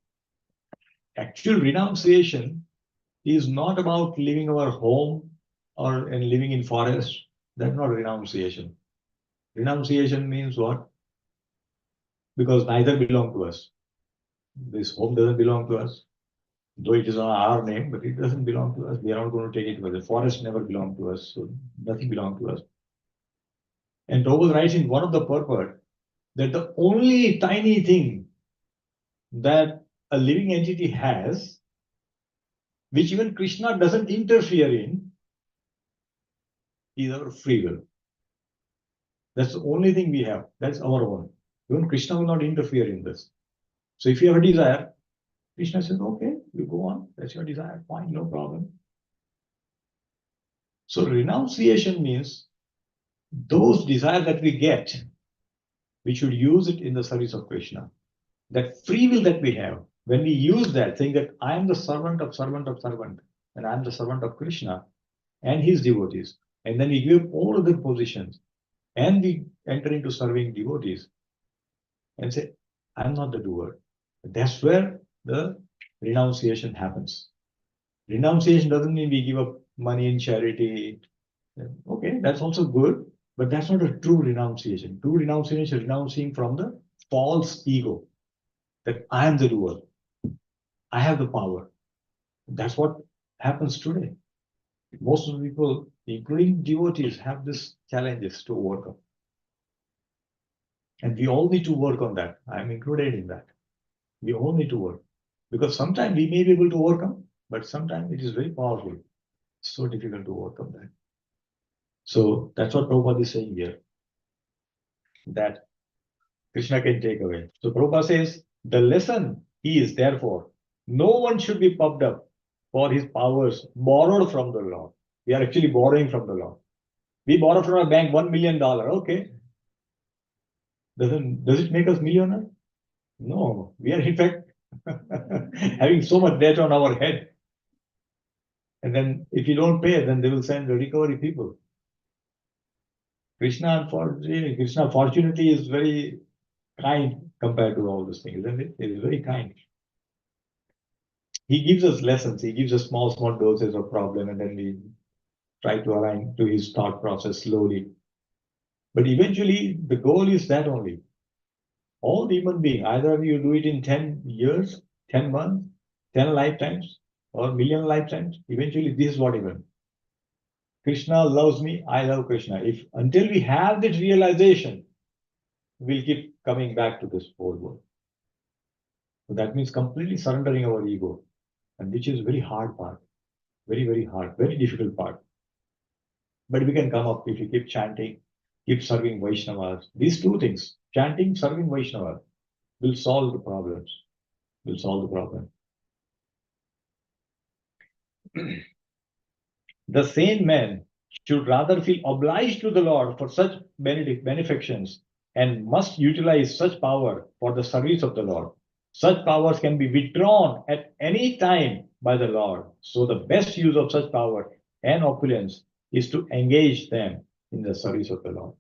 S1: actual renunciation is not about leaving our home and living in forest. That's not renunciation. Renunciation means what? Because neither belong to us. This home doesn't belong to us. Though it is on our name, but it doesn't belong to us. We are not going to take it. But the forest never belonged to us, so nothing belonged to us. And Prabhupada writes in one of the purport that the only tiny thing that a living entity has, which even Krishna doesn't interfere in, is our free will. That's the only thing we have. That's our own. Even Krishna will not interfere in this. So if you have a desire, Krishna says, okay, you go on. That's your desire. Fine, no problem. So renunciation means those desires that we get, we should use it in the service of Krishna. That free will that we have, when we use that, saying that I am the servant of servant of servant, and I am the servant of Krishna and his devotees, and then we give all other positions, and we enter into serving devotees, and say, I'm not the doer. That's where the renunciation happens. Renunciation doesn't mean we give up money in charity. Okay, that's also good, but that's not a true renunciation. True renunciation is renouncing from the false ego that I am the doer. I have the power. That's what happens today. Most of the people, including devotees, have these challenges to overcome. And we all need to work on that. I'm included in that. We all need to work. Because sometimes we may be able to overcome, but sometimes it is very powerful. So difficult to overcome that. So that's what Prabhupada is saying here. That Krishna can take away. So Prabhupada says, the lesson is therefore, no one should be puffed up for his powers borrowed from the Lord. We are actually borrowing from the Lord. We borrow from a bank $1 million. Okay. Does it make us millionaire? No. We are in fact having so much debt on our head. And then if you don't pay, then they will send the recovery people. Krishna, fortunately, is very kind compared to all those things, isn't it? He is very kind. He gives us lessons. He gives us small, small doses of problem, and then we try to align to his thought process slowly. But eventually, the goal is that only. All human beings, either you do it in 10 years, 10 months, 10 lifetimes, or million lifetimes, eventually this is what even. Krishna loves me, I love Krishna. If until we have that realization, we'll keep coming back to this whole world. So that means completely surrendering our ego, and which is very hard part, very, very hard, very difficult part. But we can come up if you keep chanting, keep serving Vaishnavas. These two things, chanting, serving Vaishnavas, will solve the problems. Will solve the problem. The sane man should rather feel obliged to the Lord for such benefactions and must utilize such power for the service of the Lord. Such powers can be withdrawn at any time by the Lord. So the best use of such power and opulence is to engage them in the service of the Lord.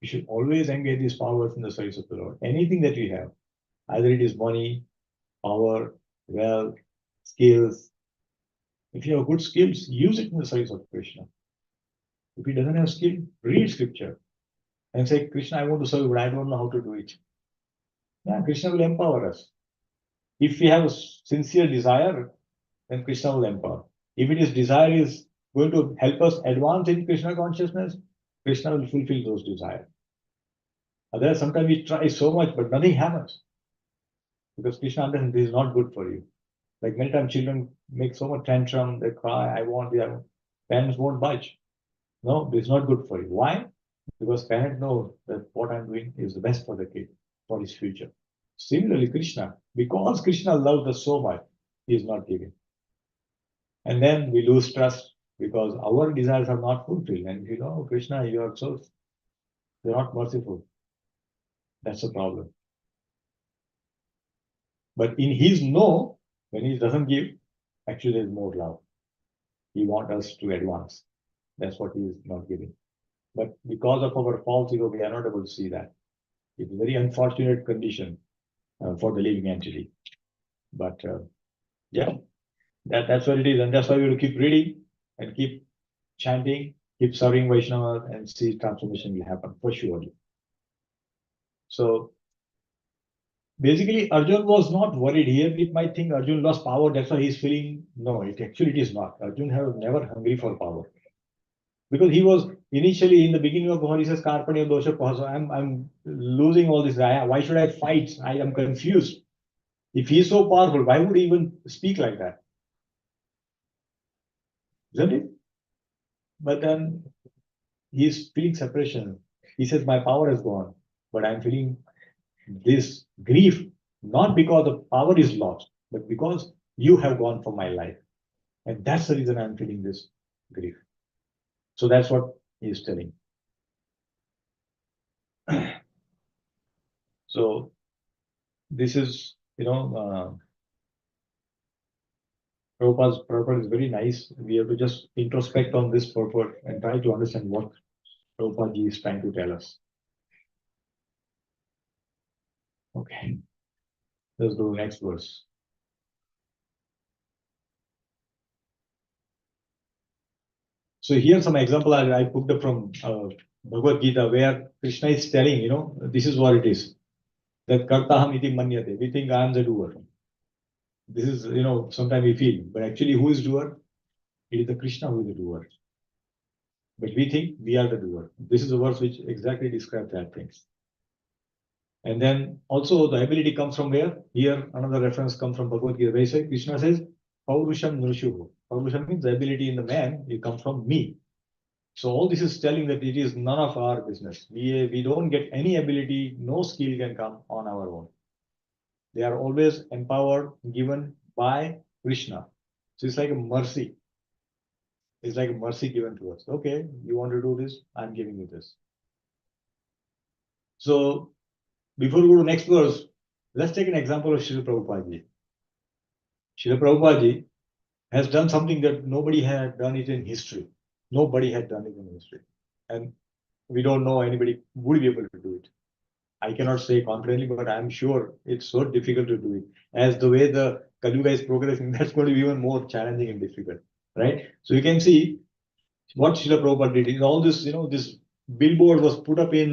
S1: We should always engage these powers in the service of the Lord. Anything that we have, either it is money, power, wealth, skills. If you have good skills, use it in the service of Krishna. If he doesn't have skill, read scripture and say, Krishna, I want to serve, but I don't know how to do it. Yeah, Krishna will empower us. If we have a sincere desire, then Krishna will empower. If it is desire is going to help us advance in Krishna consciousness, Krishna will fulfill those desires. Otherwise, sometimes we try so much, but nothing happens. Because Krishna understands this is not good for you. Like many times children make so much tantrum, they cry, I want, their parents won't budge. No, this is not good for you. Why? Because parents know that what I'm doing is the best for the kid, for his future. Similarly, Krishna, because Krishna loved us so much, he is not giving. And then we lose trust because our desires are not fulfilled. And you know, Krishna, you're not merciful. That's the problem. But in his no, when he doesn't give, actually there's more love. He wants us to advance. That's what he is not giving. But because of our false ego, we are not able to see that. It's a very unfortunate condition for the living entity. But yeah, that's what it is. And that's why we will keep reading and keep chanting, keep serving Vaishnava, and see transformation will happen for sure. So basically, Arjun was not worried here. We might think Arjun lost power, that's why he's feeling. No, it is not. Arjun have never hungry for power. Because he was initially in the beginning of Bhavatam, he says, Karpanya dosha pahasa. I'm losing all this. Why should I fight? I am confused. If he is so powerful, why would he even speak like that? Isn't it? But then he's feeling separation. He says, my power has gone, but I'm feeling this grief, not because the power is lost, but because you have gone from my life. And that's the reason I'm feeling this grief. So that's what he is telling. So this is, Prabhupada is very nice. We have to just introspect on this purport and try to understand what Prabhupada is trying to tell us. Okay, let's go to the next verse. So here's some example I put up from Bhagavad Gita where Krishna is telling, this is what it is. That kartaham iti manyate. We think I am the doer. This is, sometimes we feel, but actually who is doer? It is the Krishna who is the doer. But we think we are the doer. This is a verse which exactly describes that things. And then also the ability comes from where? Here another reference comes from Bhagavad Gita. Where he says, Krishna says, Paurusham Nrushuhu. Paurusham means the ability in the man, it comes from me. So all this is telling that it is none of our business. We don't get any ability, no skill can come on our own. They are always empowered, given by Krishna. So it's like a mercy. It's like a mercy given to us. Okay, you want to do this, I'm giving you this. So before we go to next verse, let's take an example of Srila Prabhupada ji. Srila Prabhupada ji has done something that nobody had done it in history. Nobody had done it in history. And we don't know anybody would be able to do it. I cannot say confidently, but I'm sure it's so difficult to do it. As the way the Kali Yuga is progressing, that's going to be even more challenging and difficult, right? So you can see what Srila Prabhupada did. In all this, this billboard was put up in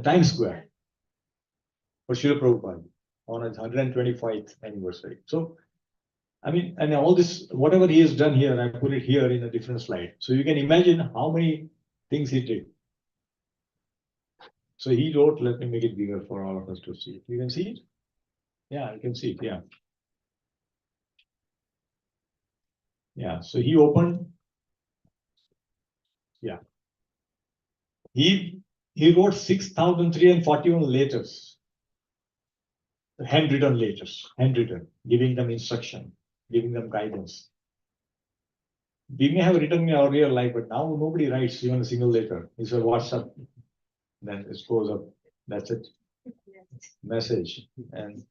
S1: Times Square for Srila Prabhupada on his 125th anniversary. So, I mean, and all this, whatever he has done here, I put it here in a different slide. So you can imagine how many things he did. So he wrote, let me make it bigger for all of us to see. You can see it? Yeah, you can see it, yeah. Yeah, so he opened, yeah. He wrote 6,341 letters, handwritten letters, handwritten, giving them instruction, giving them guidance. We may have written in our real life, but now nobody writes even a single letter. It's a WhatsApp, then it goes up. That's it. Message. And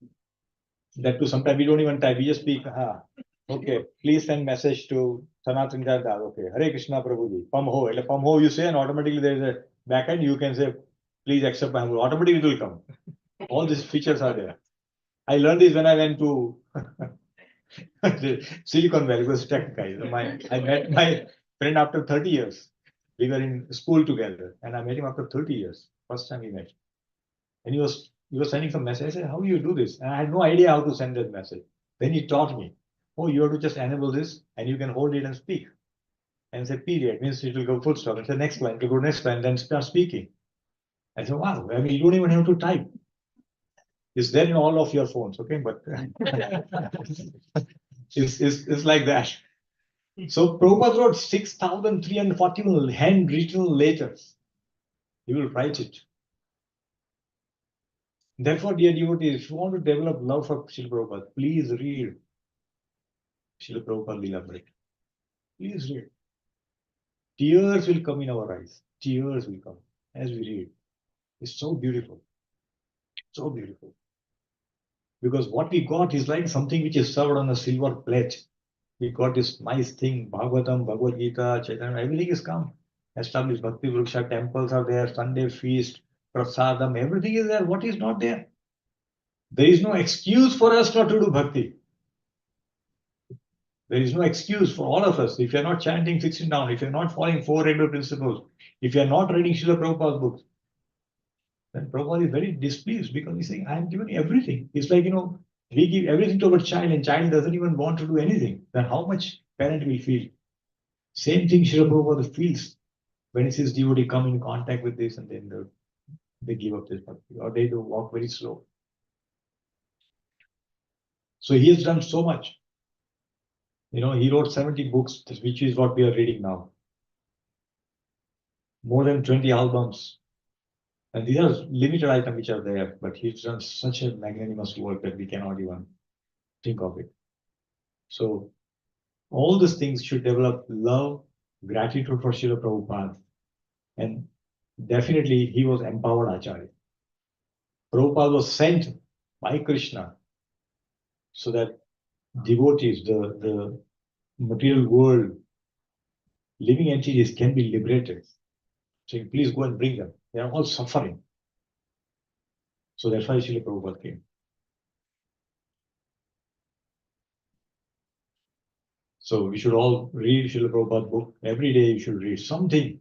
S1: that too, sometimes we don't even type, we just speak. Okay, please send message to Sanatan Jada. Okay, Hare Krishna Prabhuji. Pam ho. Pam ho you say, and automatically there is a backend. You can say, please accept my humble. Automatically it will come. All these features are there. I learned this when I went to Silicon Valley. It was tech guys. I met my friend after 30 years. We were in school together, and I met him after 30 years. First time we met. And he was sending some message. I said, how do you do this? And I had no idea how to send that message. Then he taught me. Oh, you have to just enable this, and you can hold it and speak. And say period means it will go full stop. And say next line, to go next line, then start speaking. I said, wow, I mean, you don't even have to type. It's there in all of your phones, okay? But it's like that. So Prabhupada wrote 6,341 handwritten letters. He will write it. Therefore, dear devotees, if you want to develop love for Srila Prabhupada, please read Srila Prabhupada Leela. Please read. Tears will come in our eyes. Tears will come as we read. It's so beautiful. So beautiful. Because what we got is like something which is served on a silver plate. We got this nice thing, Bhavatam, Bhagavad Gita, Chaitanya, everything is come. Established Bhakti Vriksha, temples are there, Sunday feast, Prasadam, everything is there. What is not there? There is no excuse for us not to do bhakti. There is no excuse for all of us. If you're not chanting, fixing down, if you're not following four regular principles, if you're not reading Srila Prabhupada's books, then Prabhupada is very displeased because he's saying, I'm giving everything. It's like, we give everything to our child and child doesn't even want to do anything. Then how much parent will feel? Same thing Srila Prabhupada feels when he sees devotee come in contact with this and then they give up this bhakti or they do walk very slow. So he has done so much. He wrote 70 books, which is what we are reading now. More than 20 albums. And these are limited items which are there, but he's done such a magnanimous work that we cannot even think of it. So all these things should develop love, gratitude for Srila Prabhupada. And definitely he was empowered Acharya. Prabhupada was sent by Krishna so that devotees, the material world, living entities can be liberated. Saying, please go and bring them. They are all suffering. So that's why Srila Prabhupada came. So we should all read Srila Prabhupada's book. Every day you should read something.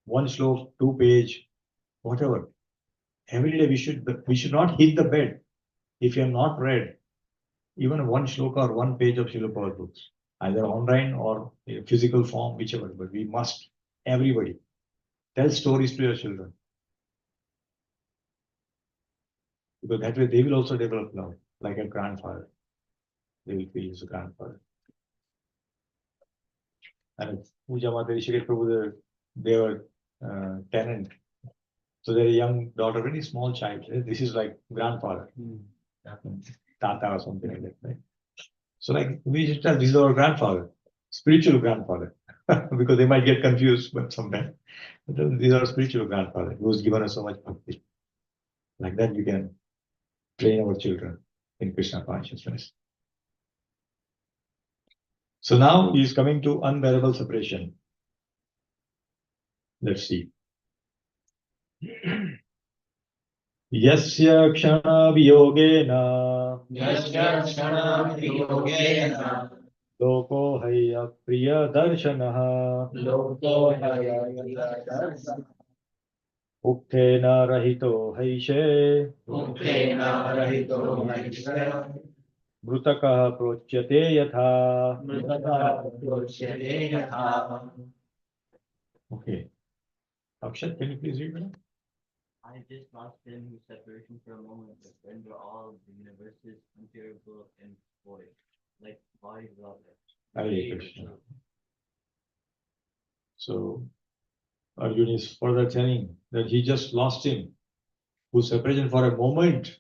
S1: One slok, 2 page, whatever. Every day we should not hit the bed if you have not read even one shloka or 1 page of Srila Prabhupada's books, either online or physical form, whichever. But we must, everybody, tell stories to your children. Because that way they will also develop love, like a grandfather. They will feel as a grandfather. And Puja Mata Rishikesh Prabhu, they were tenant. So their young daughter, very small child. This is like grandfather, Tata or something like that, right? So like we should tell this is our grandfather, spiritual grandfather, because they might get confused, but sometimes these are spiritual grandfather who has given us so much bhakti. Like that, we can train our children in Krishna consciousness. So now he is coming to unbearable separation. Let's see. Yasya kshana viyogena
S2: Yasya kshana viyogena
S1: loko haya priya darshanaha
S2: loko hayaya
S1: uktena rahito haishe
S2: Uktena rahito haisya
S1: mrutakaha procyate yatha.
S2: mritaka prochyate yatha.
S1: Okay. Akshat, can you please read that?
S5: I just lost him whose separation for a moment, but render all the universes unbearable and void, like bodies of it.
S1: Hare Krishna. So Arjuna is further telling that he just lost him, whose separation for a moment,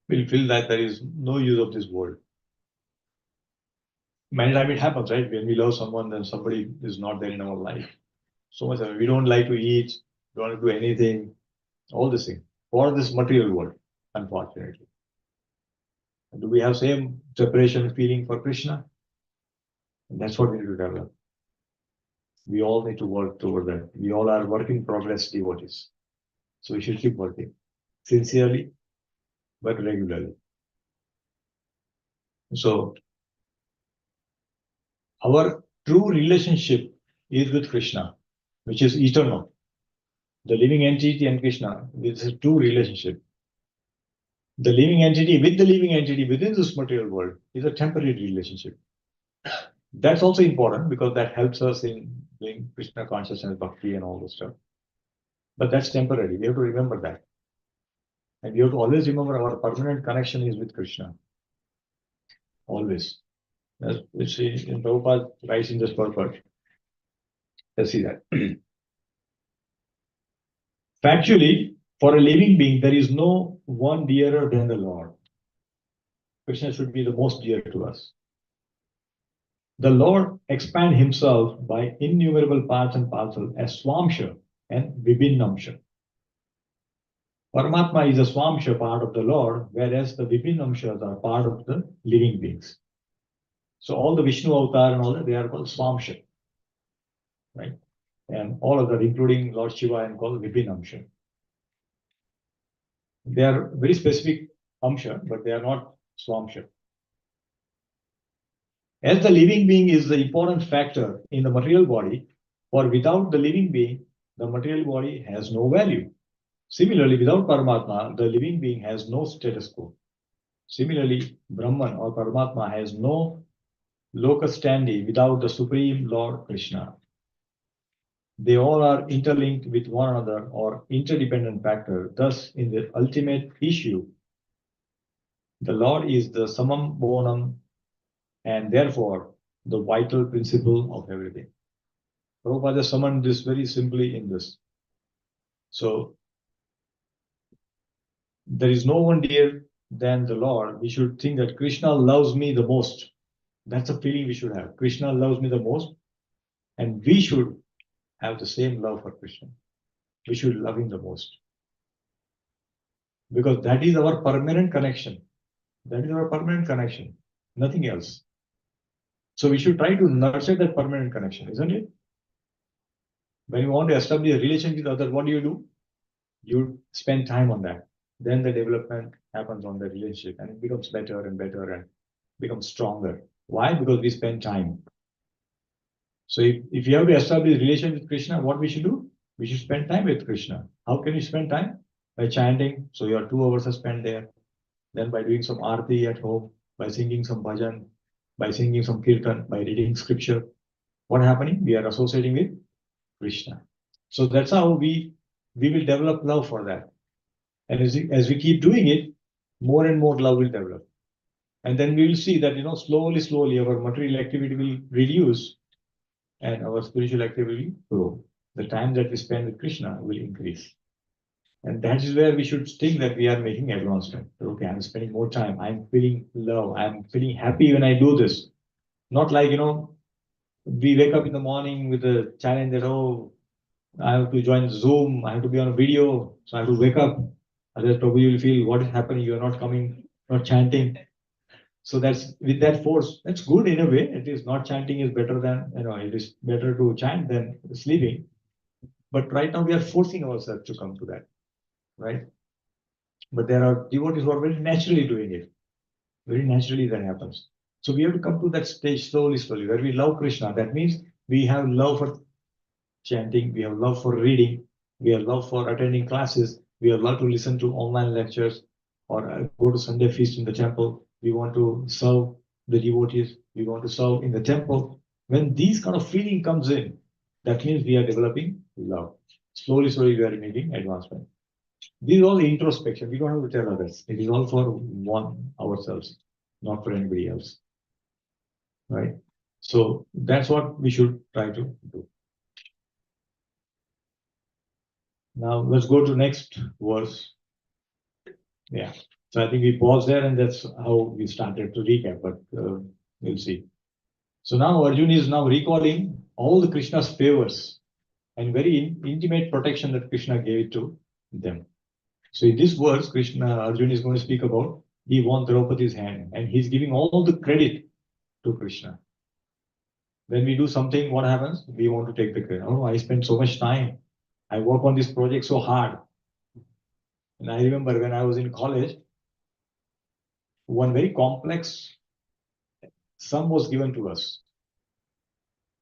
S1: will feel that there is no use of this world. Many times it happens, right? When we love someone, then somebody is not there in our life. So much we don't like to eat, don't want to do anything, all this thing for this material world, unfortunately. Do we have same separation feeling for Krishna? And that's what we need to develop. We all need to work toward that. We all are work in progress devotees. So we should keep working sincerely, but regularly. So our true relationship is with Krishna, which is eternal. The living entity and Krishna, this is a true relationship. The living entity with the living entity within this material world is a temporary relationship. That's also important because that helps us in doing Krishna consciousness, bhakti, and all this stuff. But that's temporary. We have to remember that. And we have to always remember our permanent connection is with Krishna. Always. Let's see, in Prabhupada writes in this purport. Let's see that. Factually, for a living being, there is no one dearer than the Lord. Krishna should be the most dear to us. The Lord expand himself by innumerable parts and parcels as Swamsha and Vibhinnamsha. Paramatma is a Swamsha part of the Lord, whereas the Vibhinnamshas are part of the living beings. So all the Vishnu avatar and all that, they are called Swamsha, right? And all of that, including Lord Shiva, and called Vibhinnamsha. They are very specific Amsha, but they are not Swamsha. As the living being is the important factor in the material body, for without the living being, the material body has no value. Similarly, without Paramatma, the living being has no status quo. Similarly, Brahman or Paramatma has no locus standi without the Supreme Lord Krishna. They all are interlinked with one another or interdependent factor. Thus, in the ultimate issue, the Lord is the summum bonum and therefore the vital principle of everything. Prabhupada summoned this very simply in this. So, there is no one dear than the Lord. We should think that Krishna loves me the most. That's a feeling we should have. Krishna loves me the most, and we should have the same love for Krishna. We should love him the most. Because that is our permanent connection. That is our permanent connection, nothing else. So we should try to nurture that permanent connection, isn't it? When you want to establish a relationship with others, what do? You spend time on that. Then the development happens on the relationship and it becomes better and better and becomes stronger. Why? Because we spend time. So if you have to establish a relationship with Krishna, what we should do? We should spend time with Krishna. How can you spend time? By chanting. So your 2 hours are spent there. Then by doing some arati at home, by singing some bhajan, by singing some kirtan, by reading scripture. What happening? We are associating with Krishna. So that's how we we will develop love for that. And as we keep doing it, more and more love will develop. And then we will see that, slowly our material activity will reduce and our spiritual activity will grow. The time that we spend with Krishna will increase. And that is where we should think that we are making advancement. Okay, I'm spending more time. I'm feeling love. I'm feeling happy when I do this. Not like, we wake up in the morning with a challenge that, oh, I have to join Zoom. I have to be on a video. So I have to wake up. Otherwise, probably you'll feel what is happening. You're not coming, not chanting. So that's with that force. That's good in a way. It is not chanting is better than, it is better to chant than sleeping. But right now we are forcing ourselves to come to that, right? But there are devotees who are very naturally doing it. Very naturally that happens. So we have to come to that stage slowly, where we love Krishna. That means we have love for chanting, we have love for reading, we have love for attending classes, we have love to listen to online lectures or go to Sunday feast in the temple. We want to serve the devotees, we want to serve in the temple. When these kind of feeling comes in, that means we are developing love. Slowly we are making advancement. This is all introspection. We don't have to tell others. It is all for one ourselves, not for anybody else. Right? So that's what we should try to do. Now let's go to next verse. Yeah. So I think we pause there, and that's how we started to recap, but we'll see. So now Arjuna is now recalling all the Krishna's favors and very intimate protection that Krishna gave to them. So in this verse, Arjuna is going to speak about he won Draupadi's hand, and he's giving all the credit to Krishna. When we do something, what happens? We want to take the credit. Oh, I spent so much time. I work on this project so hard. And I remember when I was in college, one very complex sum was given to us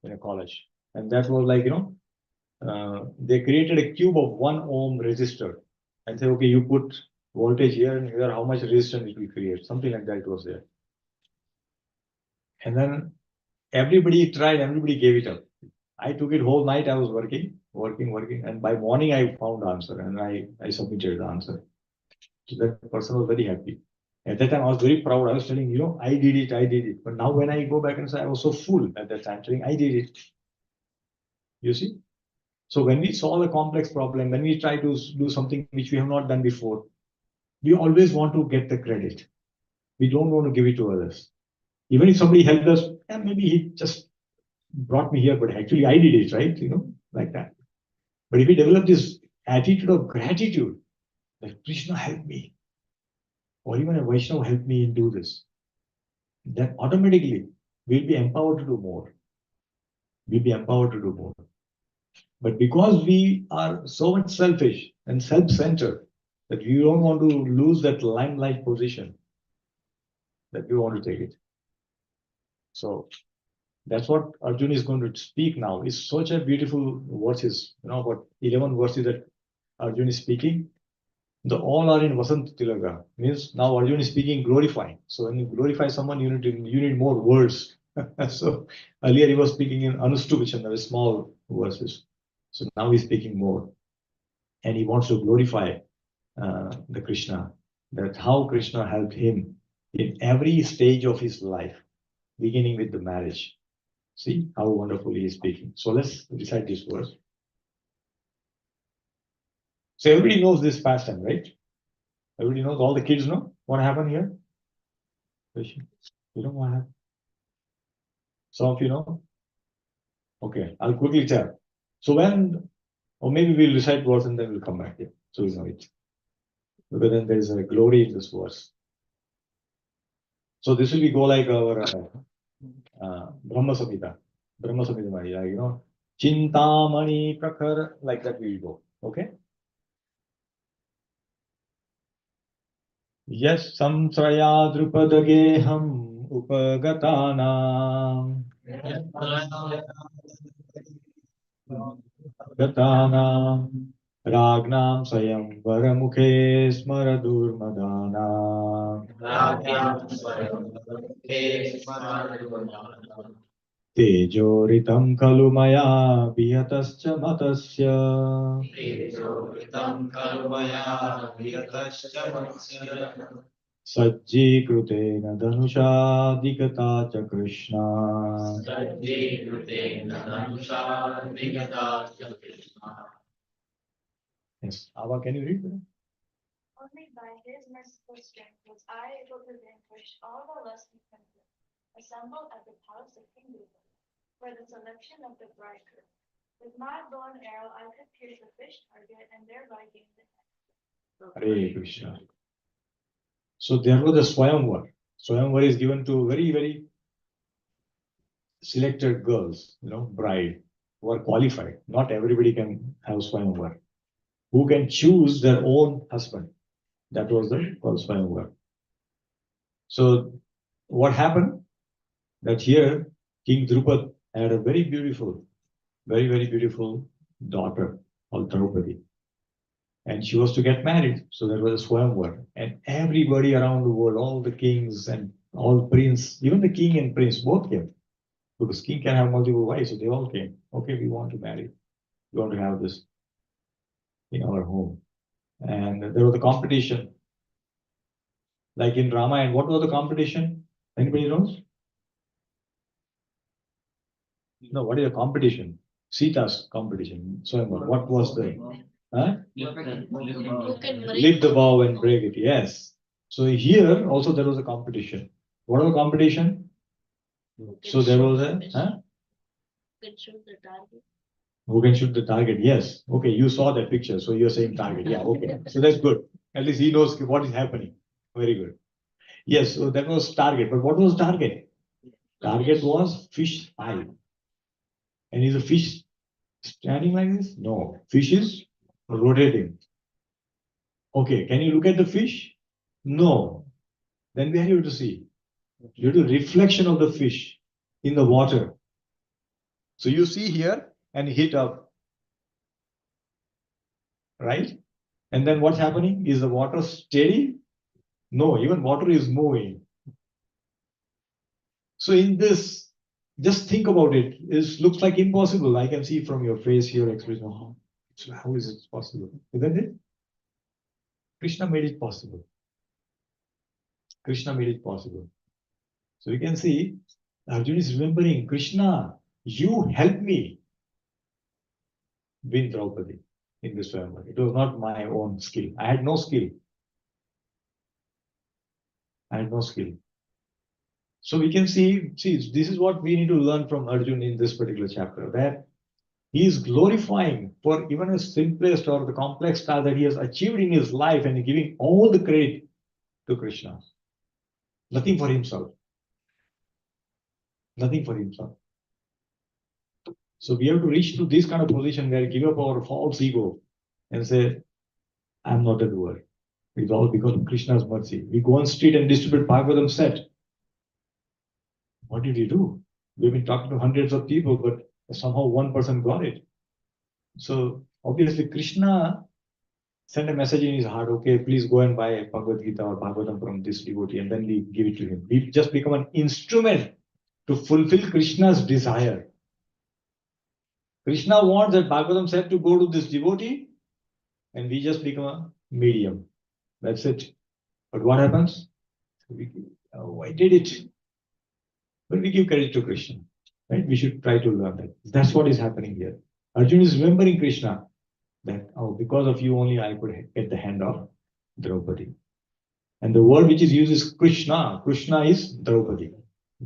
S1: in a college. And that was like, they created a cube of 1 ohm resistor and say, okay, you put voltage here and here, how much resistance it will create. Something like that was there. And then everybody tried, everybody gave it up. I took it whole night. I was working. And by morning I found the answer and I submitted the answer. So that person was very happy. At that time, I was very proud. I was telling, I did it. But now when I go back and say, I was so full at that time, telling, I did it. You see? So when we solve a complex problem, when we try to do something which we have not done before, we always want to get the credit. We don't want to give it to others. Even if somebody helped us, maybe he just brought me here, but actually I did it, right? Like that. But if we develop this attitude of gratitude, that Krishna helped me, or even a Vaishnava helped me in do this, then automatically we'll be empowered to do more. We'll be empowered to do more. But because we are so much selfish and self-centered that we don't want to lose that limelight position, that we want to take it. So that's what Arjuna is going to speak now. It's such a beautiful verses, about 11 verses that Arjuna is speaking. All are in Vasant Tilaga. Means now Arjuna is speaking glorifying. So when you glorify someone, you need more words. So earlier he was speaking in Anustubhichan, very small verses. So now he's speaking more. And he wants to glorify the Krishna, that how Krishna helped him in every stage of his life, beginning with the marriage. See how wonderfully he is speaking. So let's recite this verse. So everybody knows this pastime, right? Everybody knows, all the kids know what happened here? You know what happened? Some of you know? Okay, I'll quickly tell. So or maybe we'll recite verse and then we'll come back here. So we know it. Because then there is a glory in this verse. So this will be go like our Brahma Samhita. Brahma Samhita, Chintamani Prakhar, like that we will go. Okay? Yes, Samsraya Drupadageham Upagatanam Gatanam Ragnam Sayam Varamukhe Smaradurmadanam तेजोरितं खलु मया विहतश्च matasya
S2: तेजोरितं खलु मया विगतश्च मनस्य
S1: सज्जीकृतेन धनुषा दिगता च कृष्णा
S2: सज्जीकृतेन धनुषा विगता च Krishna
S1: Yes. Ava, can you read that?
S8: Only by his merciful strength was I able to vanquish all the lusty princes assembled at the palace of King Buddha for the selection of the bridegroom. With my bow and arrow, I could pierce the fish target and thereby gain the head.
S1: Hare Krishna. So there was a Swayamvar. Swayamvar is given to very, very selected girls, bride, who are qualified. Not everybody can have Swayamvar. Who can choose their own husband. That was the called Swayamvar. So what happened? That here King Drupad had a very beautiful, very, very beautiful daughter called Draupadi. And she was to get married. So there was a Swayamvar. And everybody around the world, all the kings and all prince, even the king and prince both came. Because king can have multiple wives, so they all came. Okay, we want to marry. We want to have this in our home. And there was a competition. Like in Ramayana, what was the competition? Anybody knows? No, what is a competition? Sita's competition. So what was the
S3: Who can break
S1: lift the bow and break it? Yes. So here also there was a competition. What was the competition? So there was a
S3: Who can shoot the target?
S1: who can shoot the target? Yes. Okay, you saw that picture, so you're saying target. Yeah, okay. So that's good. At least he knows what is happening. Very good. Yes, so that was target. But what was target? Target was fish eye. And is a fish standing like this? No. Fish is rotating. Okay, can you look at the fish? No. Then where are you to see? Due to reflection of the fish in the water. So you see here and hit up. Right? And then what's happening? Is the water steady? No, even water is moving. So in this, just think about it. It looks like impossible. I can see from your face, your expression. Oh, so how is it possible? Isn't it? Krishna made it possible. Krishna made it possible. So we can see Arjuna is remembering, Krishna, you helped me win Draupadi in this Swayamvar. It was not my own skill. I had no skill. I had no skill. So we can see, this is what we need to learn from Arjuna in this particular chapter, that he is glorifying for even the simplest or the complex task that he has achieved in his life and giving all the credit to Krishna. Nothing for himself. Nothing for himself. So we have to reach to this kind of position where we give up our false ego and say, I'm not a doer. It's all because of Krishna's mercy. We go on street and distribute Bhavatam set. What did he do? We've been talking to hundreds of people, but somehow one person got it. So obviously Krishna sent a message in his heart, okay, please go and buy Bhagavad Gita or Bhagavatam from this devotee, and then we give it to him. We just become an instrument to fulfill Krishna's desire. Krishna wants that Bhagavatam said to go to this devotee, and we just become a medium. That's it. But what happens? I did it. But we give credit to Krishna. Right? We should try to learn that. That's what is happening here. Arjuna is remembering Krishna. That, oh, because of you only I could get the hand of Draupadi. And the word which is used is Krishna. Krishna is Draupadi.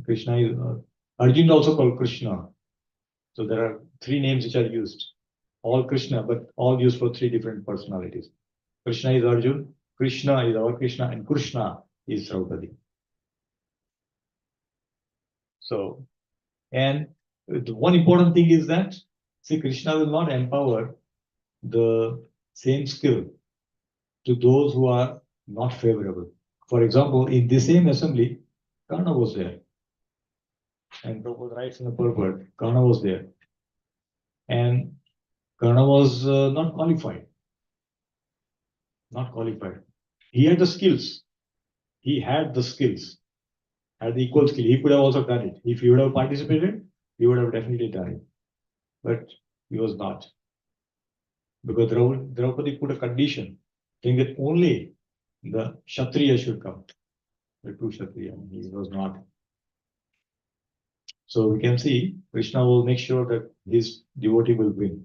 S1: Krishna is Arjuna also called Krishna. So there are three names which are used. All Krishna, but all used for three different personalities. Krishna is Arjuna, Krishna is our Krishna, and Krishna is Draupadi. So, and the one important thing is that, see, Krishna will not empower the same skill to those who are not favorable. For example, in the same assembly, Karna was there. And Prabhupada writes in the purport, Karna was there. And Karna was not qualified. Not qualified. He had the skills. He had the skills. Had the equal skill. He could have also done it. If he would have participated, he would have definitely done it. But he was not. Because Draupadi put a condition, saying that only the Kshatriya should come. The two Kshatriya. He was not. So we can see Krishna will make sure that his devotee will win.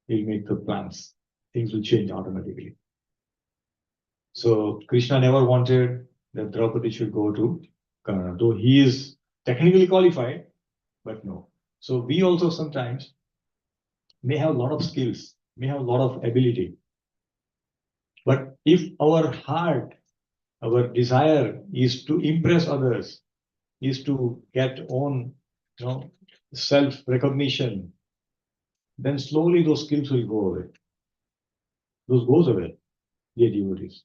S1: He'll make the plans. Things will change automatically. So Krishna never wanted that Draupadi should go to Karna, though he is technically qualified, but no. So we also sometimes may have a lot of skills, may have a lot of ability. But if our heart, our desire is to impress others, is to get own, self-recognition, then slowly those skills will go away. Those goes away, dear devotees.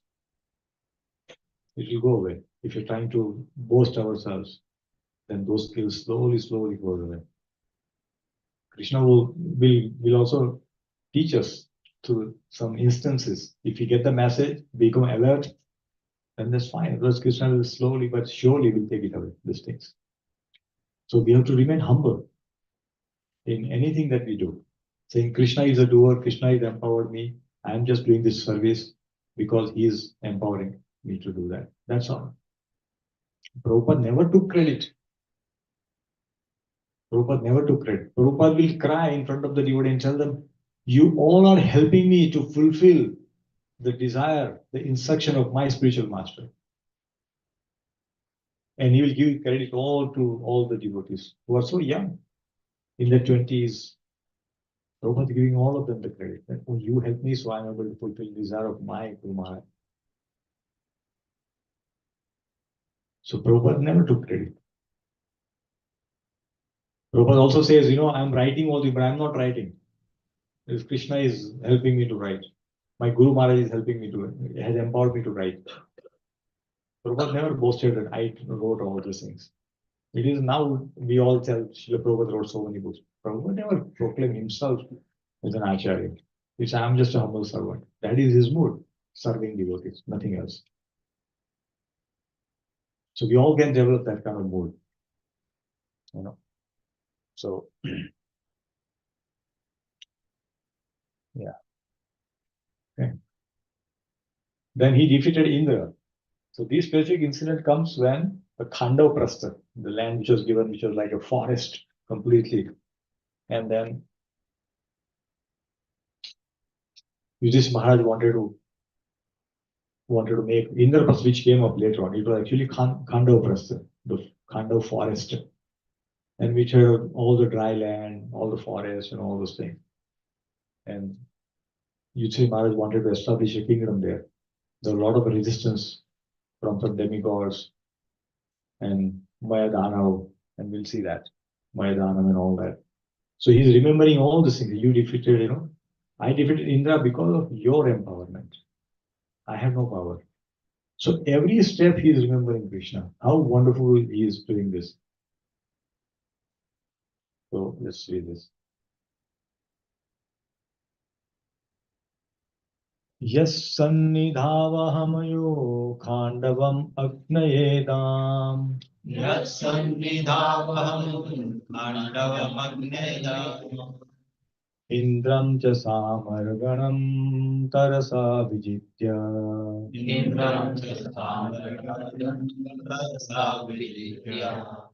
S1: It will go away. If you're trying to boast ourselves, then those skills slowly go away. Krishna will also teach us through some instances. If you get the message, become alert, then that's fine. Because Krishna will slowly but surely will take it away, these things. So we have to remain humble in anything that we do. Saying Krishna is a doer, Krishna is empowered me. I am just doing this service because he is empowering me to do that. That's all. Prabhupada never took credit. Prabhupada never took credit. Prabhupada will cry in front of the devotee and tell them, you all are helping me to fulfill the desire, the instruction of my spiritual master. And he will give credit all to all the devotees who are so young, in their 20s. Prabhupada giving all of them the credit. That, oh, you help me, so I'm able to fulfill the desire of my Guru Maharaj. So Prabhupada never took credit. Prabhupada also says, I'm writing all this, but I'm not writing. Because Krishna is helping me to write. My Guru Maharaj is helping me to, has empowered me to write. Prabhupada never boasted that I wrote all these things. It is now we all tell Srila Prabhupada wrote so many books. Prabhupada never proclaimed himself as an acharya. It's I'm just a humble servant. That is his mood, serving devotees, nothing else. So we all can develop that kind of mood. So yeah. Okay. Then he defeated Indra. So this specific incident comes when the Khandava Prastha, the land which was given, which was like a forest completely. And then Yudhishthira Maharaj wanted to make Indraprastha, which came up later on. It was actually Khandava Prastha, the Khandava forest, and which had all the dry land, all the forest, and all those things. And Yudhishthira Maharaj wanted to establish a kingdom there. There was a lot of resistance from some demigods and Mayadanav, and we'll see that. Mayadanav and all that. So he's remembering all these things. You defeated, I defeated Indra because of your empowerment. I have no power. So every step he is remembering Krishna. How wonderful he is doing this. So let's see this. Yes sannidhavahamayo khandavam agnayedam
S2: Yatsannidhavaham Khandavamagneya
S1: Indram cha samarganam tarasa vijitya
S2: Indram Chastamargadam Savidya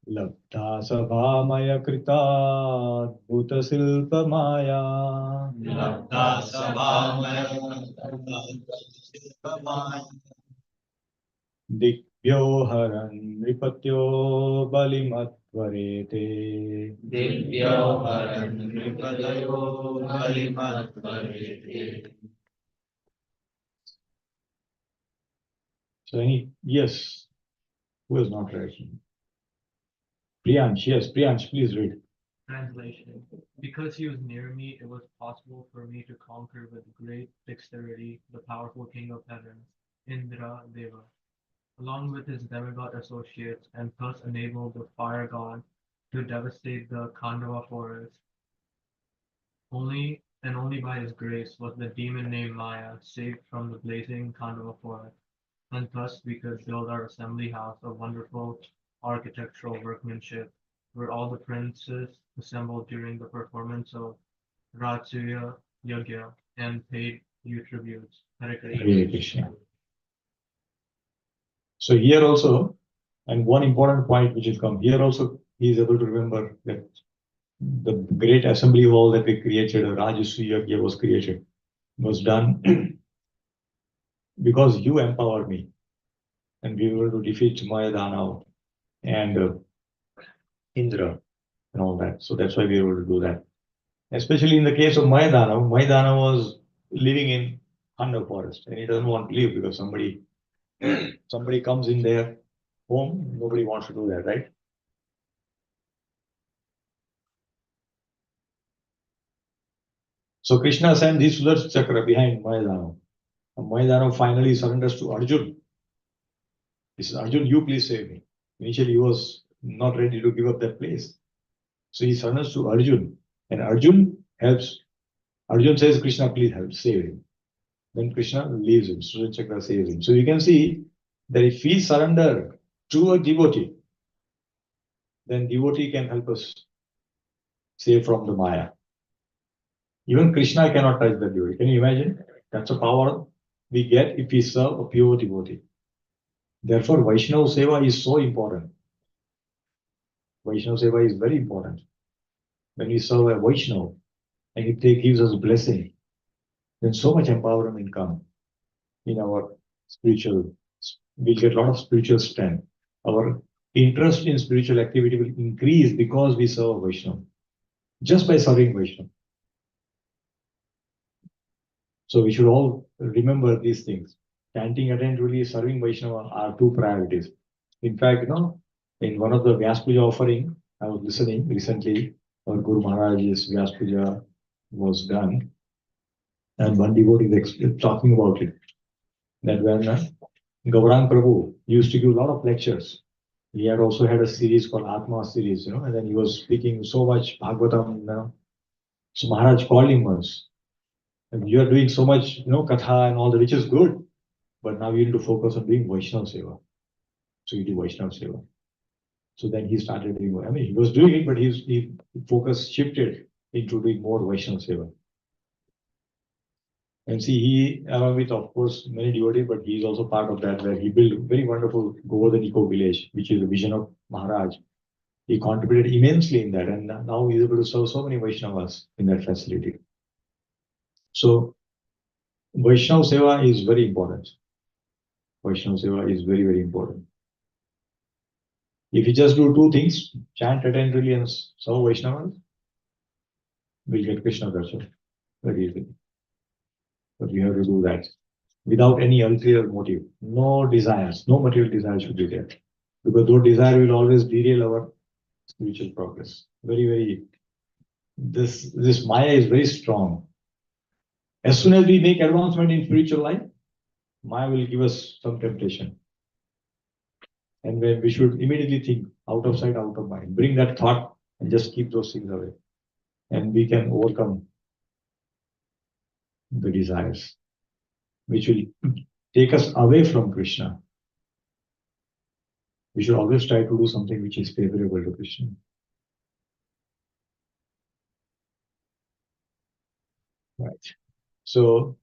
S1: Labdha sabhamaya krita bhuta silpa maya
S2: Labda Sabhamaya
S1: Dikvyo haran nripatyo balimatvarete
S2: Divyo Haran Nripadayo Halimatvarete.
S1: So yes, who is not right? Priyansh, yes, Priyansh, please read.
S9: Translation. Because he was near me, it was possible for me to conquer with great dexterity the powerful king of heaven, Indra Deva, along with his demigod associates, and thus enable the fire god to devastate the Khandava forest. Only by his grace was the demon named Maya saved from the blazing Khandava forest, and thus we could build our assembly house of wonderful architectural workmanship where all the princes assembled during the performance of Rajsuya Yagya and paid due tributes. Hare Krishna.
S1: Hare Krishna. So here also, and one important point which has come here also, he is able to remember that the great assembly hall that we created, Rajasuya Yagya was created, was done because you empowered me, and we were able to defeat Maya Danav and Indra and all that. So that's why we were able to do that. Especially in the case of Maya Danav was living in Khandar forest, and he doesn't want to leave because somebody comes in their home. Nobody wants to do that, right? So Krishna sent this Sudarshan Chakra behind Mayadana. And Mayadana finally surrenders to Arjun. He says, Arjun, you please save me. Initially, he was not ready to give up that place. So he surrenders to Arjun. And Arjun helps. Arjun says, Krishna, please help, save him. Then Krishna leaves him. Sudarshan Chakra saves him. So you can see that if we surrender to a devotee, then devotee can help us save from the Maya. Even Krishna cannot touch the devotee. Can you imagine? That's a power we get if we serve a pure devotee. Therefore, Vaishnava Seva is so important. Vaishnava Seva is very important. When we serve a Vaishnava and if they gives us blessing, then so much empowerment comes in our spiritual. We'll get a lot of spiritual strength. Our interest in spiritual activity will increase because we serve a Vaishnava. Just by serving Vaishnava. So we should all remember these things. Chanting attentively, serving Vaishnava are two priorities. In fact, in one of the Vyas Puja offering, I was listening recently, our Guru Maharaj's Vyas Puja was done. And one devotee is talking about it. That when Gaurang Prabhu used to give a lot of lectures, he had also had a series called Atma series, and then he was speaking so much Bhavatam. So Maharaj called him once. And you are doing so much, katha and all that, which is good. But now you need to focus on doing Vaishnava Seva. So you do Vaishnava Seva. So then he started doing, he was doing it, but his focus shifted into doing more Vaishnava Seva. And see, he, along with, of course, many devotees, but he is also part of that, where he built a very wonderful Govardhan Eco Village, which is a vision of Maharaj. He contributed immensely in that, and now he is able to serve so many Vaishnavas in that facility. So, Vaishnava Seva is very important. Vaishnava Seva is very, very important. If you just do two things, chant attentively and serve Vaishnavas, we'll get Krishna darshan very easily. But we have to do that without any ulterior motive. No desires, no material desires should be there. Because those desires will always derail our spiritual progress. Very, very, this Maya is very strong. As soon as we make advancement in spiritual life, Maya will give us some temptation. And when we should immediately think out of sight, out of mind. Bring that thought and just keep those things away. And we can overcome the desires, which will take us away from Krishna. We should always try to do something which is favorable to Krishna. Right. So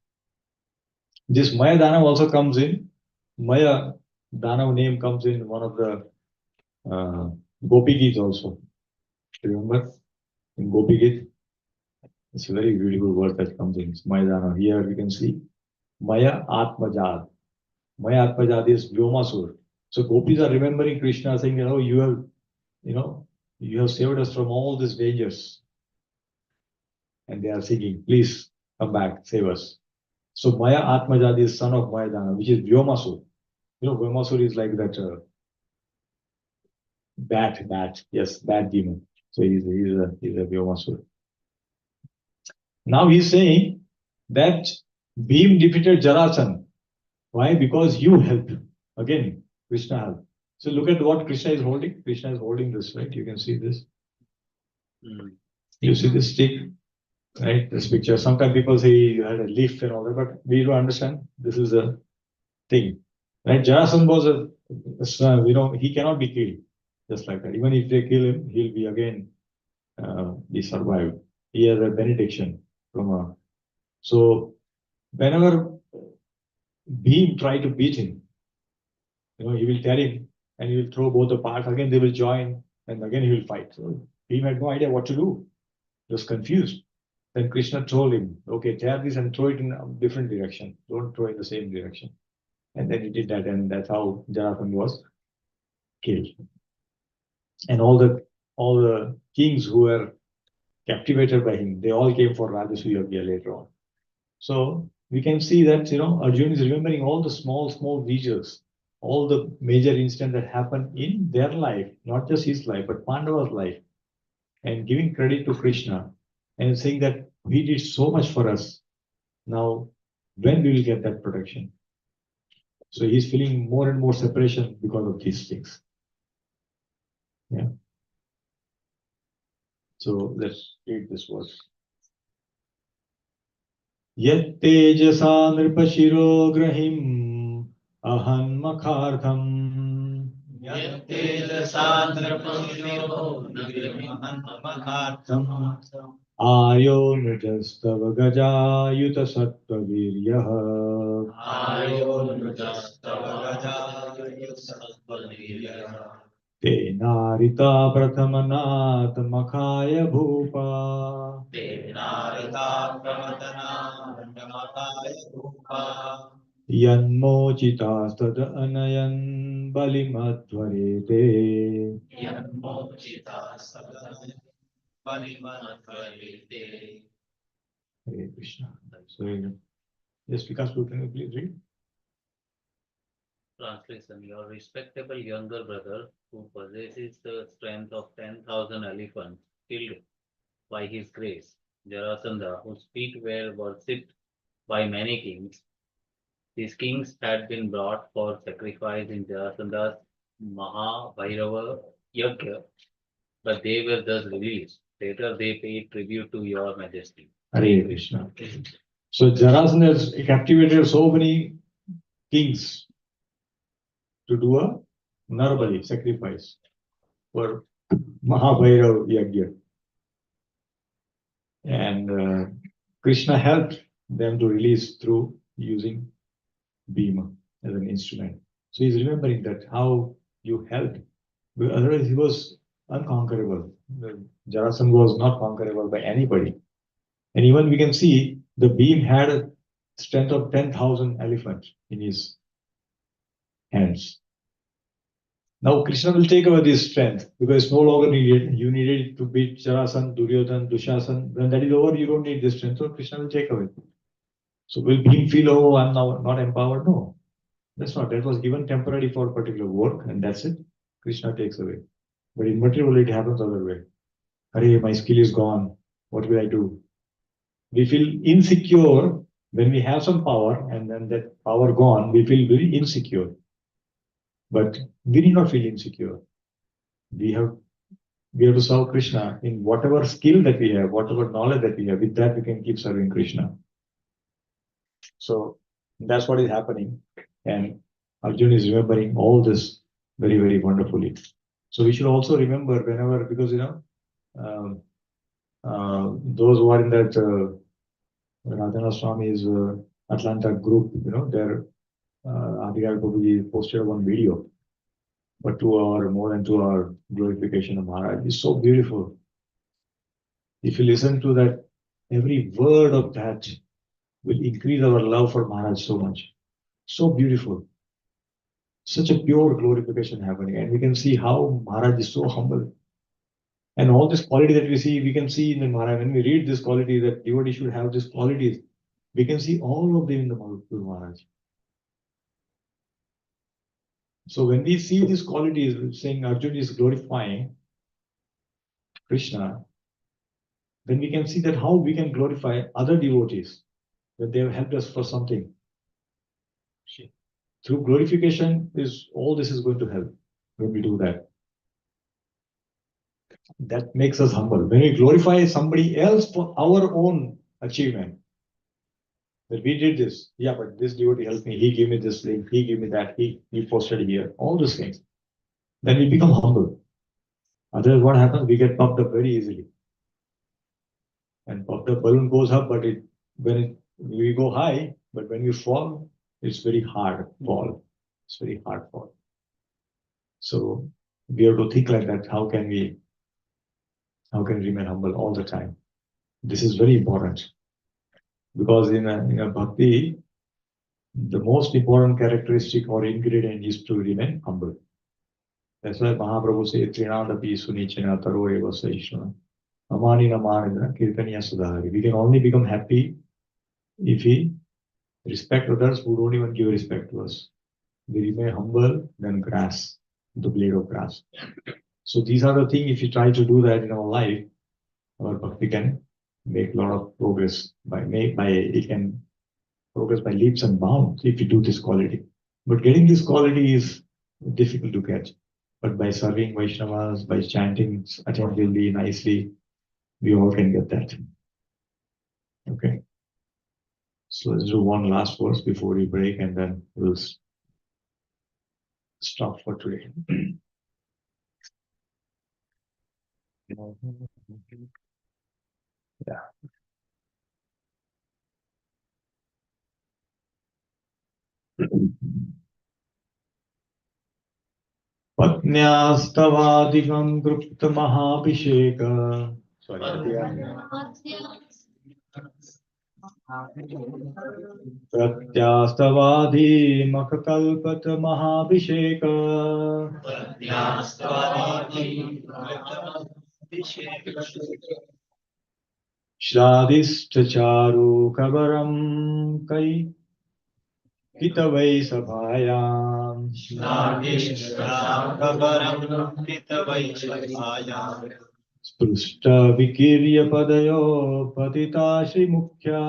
S1: this Maya Danav also comes in. Maya Danav name comes in one of the Gopi Geets also. Remember in Gopi Geet? It's a very beautiful word that comes in. It's Maya Danav. Here we can see Maya Atmajad. Maya Atmajad is Vyomasur. So gopis are remembering Krishna, saying, you have saved us from all these dangers. And they are singing, please come back, save us. So Maya Atmajad is son of Maya Dana, which is Vyomasur. Vyomasur is like that bat, yes, bat demon. So he's a Vyomasur. Now he's saying that Bhim defeated Jarasan. Why? Because you helped. Again, Krishna helped. So look at what Krishna is holding. Krishna is holding this, right? You can see this. You see this stick, right? This picture. Sometimes people say you had a leaf and all that, but we don't understand. This is a thing, right? Jarasan was he cannot be killed. Just like that. Even if they kill him, he'll be again, be survived. He has a benediction from a. So whenever Bhim try to beat him, he will tear him and he will throw both apart. Again, they will join and again he will fight. So Bhim had no idea what to do. He was confused. Then Krishna told him, okay, tear this and throw it in a different direction. Don't throw in the same direction. And then he did that, and that's how Jarasandha was killed. And all the kings who were captivated by him, they all came for Rajasuya later on. So we can see that Arjuna is remembering all the small details, all the major incidents that happened in their life, not just his life, but Pandava's life, and giving credit to Krishna and saying that he did so much for us. Now, when we will get that protection? So he's feeling more and more separation because of these things. Yeah. So let's read this verse. Yat tejasa nripashiro grahim ahanmakhartham Ayo nujastava gajayuta sattvaviryah Tenarita prathamanat makhaya bhupa Yanmochitastad anayan balimadvarete Hare Krishna. So, yes, Vikas, can you please read?
S2: Translation. Your respectable younger brother, who possesses the strength of 10,000 elephants, killed by his grace, Jarasandha, whose feet were worshipped by many kings. These kings had been brought for sacrifice in Jarasandha's Mahabhairava Yajna, but they were thus released. Later, they paid tribute to your majesty.
S1: Hare Krishna. So Jarasandha has captivated so many kings to do a Narabali sacrifice for Mahabhairava Yajna. And Krishna helped them to release through using Bhima as an instrument. So he's remembering that how you helped. Otherwise, he was unconquerable. Jarasandha was not conquerable by anybody. And even we can see the beam had a strength of 10,000 elephants in his hands. Now Krishna will take away this strength because it's no longer needed. You needed it to beat Jarasandha, Duryodhana, Dushasan. When that is over, you don't need this strength. So Krishna will take away. So will Bhim feel, oh, I'm now not empowered? No, that's not. That was given temporarily for a particular work, and that's it. Krishna takes away. But in material, it happens the other way. Hare, my skill is gone. What will I do? We feel insecure when we have some power, and then that power gone, we feel very insecure. But we need not feel insecure. We have to serve Krishna in whatever skill that we have, whatever knowledge that we have. With that, we can keep serving Krishna. So that's what is happening. And Arjuna is remembering all this very, very wonderfully. So we should also remember whenever, because those who are in that Radhana Swami's Atlanta group, their Adhikar Prabhuji posted one video for more than 2 hour glorification of Maharaj. It's so beautiful. If you listen to that, every word of that will increase our love for Maharaj so much. So beautiful. Such a pure glorification happening. And we can see how Maharaj is so humble. And all this quality that we see, we can see in the Maharaj. When we read this quality, that devotee should have these qualities, we can see all of them in the Guru Maharaj. So when we see these qualities, saying Arjuna is glorifying Krishna, then we can see that how we can glorify other devotees, that they have helped us for something. Through glorification, all this is going to help when we do that. That makes us humble. When we glorify somebody else for our own achievement, that we did this, yeah, but this devotee helped me, he gave me this link, he gave me that, he posted here, all those things. Then we become humble. Otherwise, what happens? We get puffed up very easily. And puffed up balloon goes up, but we go high, but when you fall, it's very hard fall. It's very hard fall. So we have to think like that. How can we remain humble all the time? This is very important because in a bhakti, the most important characteristic or ingredient is to remain humble. That's why Mahaprabhu says, Trinadapi Sunichana Taro Eva Saishna. Amani Namanindra Kirtaniya Sudhari. We can only become happy if we respect others who don't even give respect to us. We remain humble than grass, the blade of grass. So these are the things, if you try to do that in our life, our bhakti can make a lot of progress it can progress by leaps and bounds if you do this quality. But getting this quality is difficult to get. But by serving Vaishnavas, by chanting attentively, nicely, we all can get that. Okay. So let's do one last verse before we break and then we'll stop for today. Yeah. पत्न्यास्तवादिकं कृप्तमहाभिषेक प्रत्यास्तवादिमखकल्पतमहाभिषेक श्रादिष्टचारु कवरं कै हितवै सभायाम् स्पृष्टविकीर्य पदयो पतिता श्रीमुख्या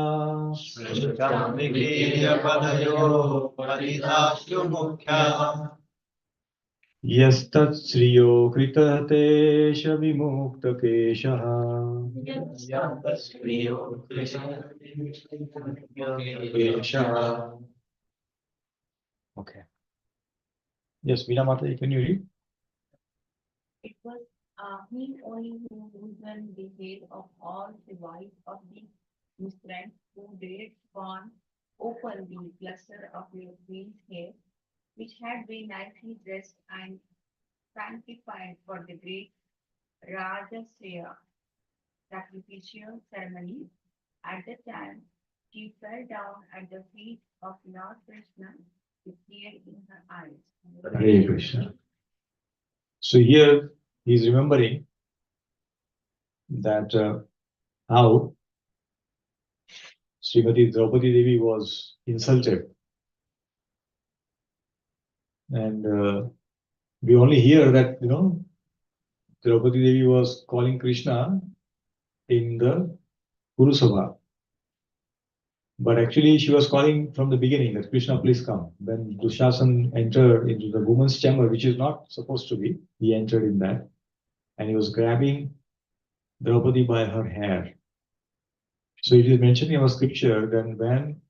S1: यस्तत्श्रियो कृततेश विमुक्तकेशः Okay. Yes, Veena Mata, can you read?
S5: It was he only who loosened the head of all the wives of the miscreants who dared spawn open the cluster of your queen's hair, which had been nicely dressed and sanctified for the great Rajasya sacrificial ceremony. At the time, she fell down at the feet of Lord Krishna with tears in her eyes.
S1: Hare Krishna. So here he's remembering that how Srimati Draupadi Devi was insulted. And we only hear that, Draupadi Devi was calling Krishna in the Kuru Sabha. But actually, she was calling from the beginning that Krishna, please come. When Dushasan entered into the woman's chamber, which is not supposed to be, he entered in that. And he was grabbing Draupadi by her hair. So it is mentioned in our scripture that when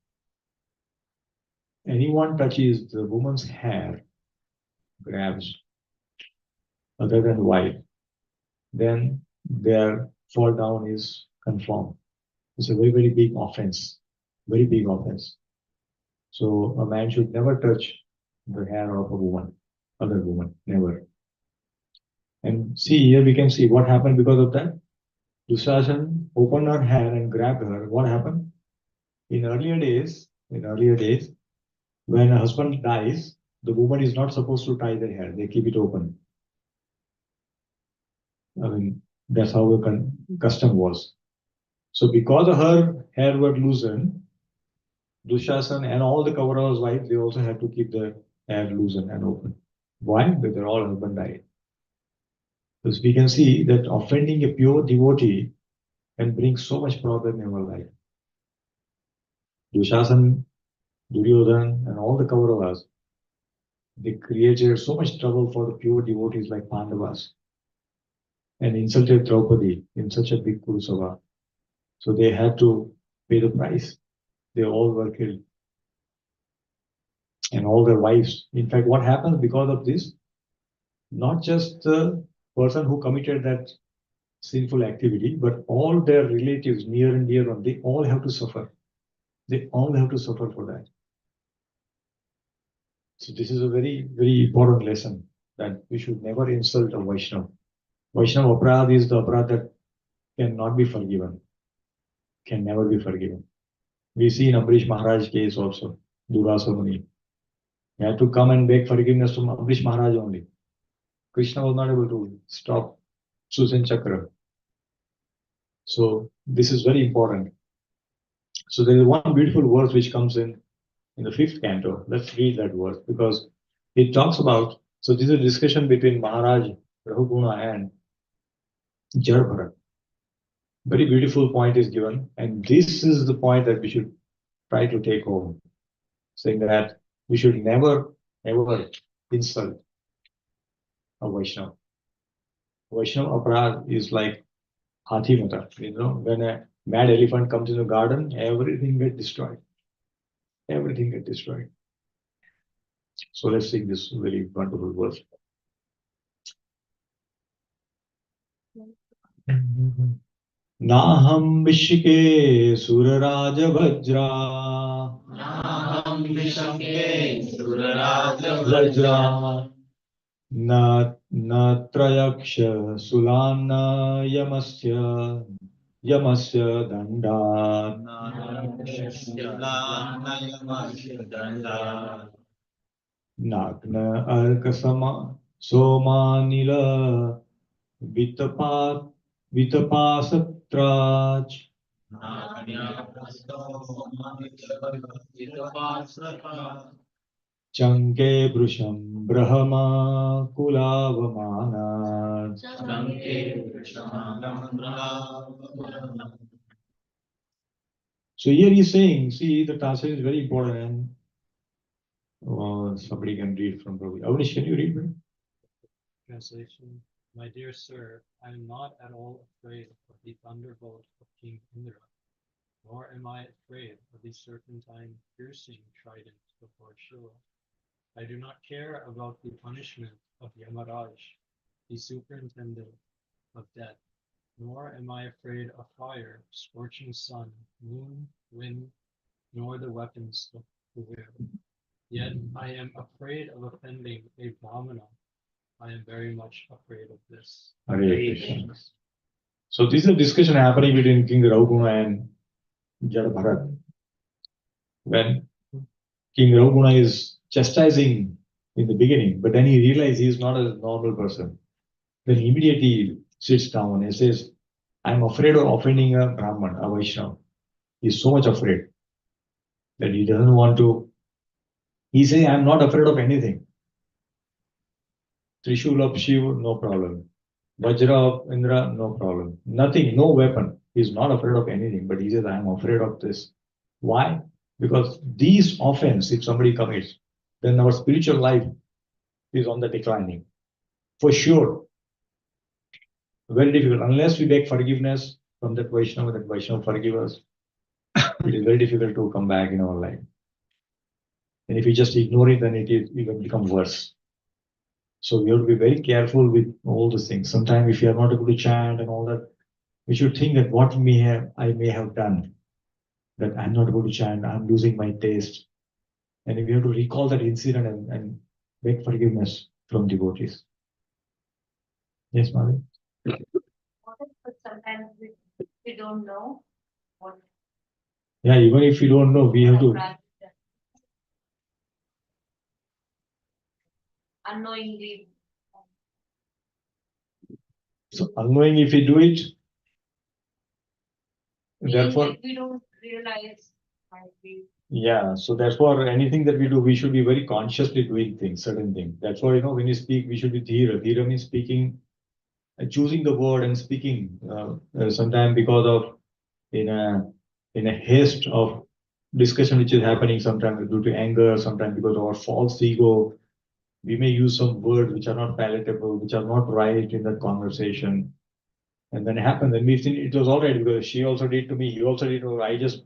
S1: anyone touches the woman's hair, grabs, other than wife, then their fall down is confirmed. It's a very, very big offense. Very big offense. So a man should never touch the hair of a woman, other woman, never. And see, here we can see what happened because of that. Dushasan opened her hair and grabbed her. What happened? In earlier days, when a husband dies, the woman is not supposed to tie their hair. They keep it open. I mean, that's how the custom was. So because her hair were loosened, Dushasan and all the Kauravas' wives, they also had to keep their hair loosened and open. Why? Because they're all husband died. Because we can see that offending a pure devotee can bring so much problem in our life. Dushasan, Duryodhan, and all the Kauravas, they created so much trouble for the pure devotees like Pandavas and insulted Draupadi in such a big Kurusava. So they had to pay the price. They all were killed. And all their wives. In fact, what happens because of this? Not just the person who committed that sinful activity, but all their relatives, near and dear one, they all have to suffer. They all have to suffer for that. So this is a very, very important lesson that we should never insult a Vaishnava. Vaishnava aparad is the aparad that cannot be forgiven, can never be forgiven. We see in Ambrish Maharaj case also, Durasa Muni. He had to come and beg forgiveness from Ambrish Maharaj only. Krishna was not able to stop Susan Chakra. So this is very important. So there is one beautiful verse which comes in the 5th canto. Let's read that verse because it talks about, so this is a discussion between Maharaj Rahuguna and Jarbharat. Very beautiful point is given, and this is the point that we should try to take home, saying that we should never, ever insult a Vaishnava. Vaishnava aparad is like Hathi Mata. When a mad elephant comes in the garden, everything gets destroyed. Everything gets destroyed. So let's sing this very wonderful verse. Naham Vishike Suraraj Vajra.
S2: Naham Vishake Suraraj
S1: Vajra. Natrayaksha Sulana Yamasya Yamasya Danda. Nagna Arkasama Somanila Vitapa Vitapasatraj. Chanke Brusham Brahma Kulavamana. So here he's saying, see, the translation is very important. Somebody can read from Prabhu. Avnish, can you read?
S9: Translation. My dear sir, I am not at all afraid of the thunderbolt of King Indra, nor am I afraid of the serpentine piercing trident before Shiva. I do not care about the punishment of Yamaraj, the superintendent of death, nor am I afraid of fire, scorching sun, moon, wind, nor the weapons of the wind. Yet I am afraid of offending a Brahmana. I am very much afraid of this.
S1: Hare Krishna. So this is a discussion happening between King Rahuguna and Jadabharat. When King Rahuguna is chastising in the beginning, but then he realizes he is not a normal person. Then immediately he sits down and says, I'm afraid of offending a Brahman, a Vaishnava. He's so much afraid that he doesn't want to. He says, I'm not afraid of anything. Trishul of Shiva, no problem. Vajra of Indra, no problem. Nothing, no weapon. He's not afraid of anything, but he says, I'm afraid of this. Why? Because these offense, if somebody commits, then our spiritual life is on the declining. For sure. Very difficult. Unless we beg forgiveness from that Vaishnava forgive us, it is very difficult to come back in our life. And if we just ignore it, then it will become worse. So we have to be very careful with all these things. Sometimes if you are not able to chant and all that, we should think that what I may have done, that I'm not able to chant, I'm losing my taste. And we have to recall that incident and beg forgiveness from devotees. Yes, Madhu?
S8: But sometimes we don't know what.
S1: Yeah, even if you don't know, we have to.
S8: Unknowingly.
S1: So unknowingly, if we do it, therefore
S8: we don't realize.
S1: Yeah, so therefore anything that we do, we should be very consciously doing things, certain things. That's why, when you speak, we should be dhira. Dhira means speaking, choosing the word and speaking. Sometimes because of in a haste of discussion which is happening, sometimes due to anger, sometimes because of our false ego, we may use some words which are not palatable, which are not right in that conversation. And then it happens, and we think it was all right because she also did to me, he also did to me. I just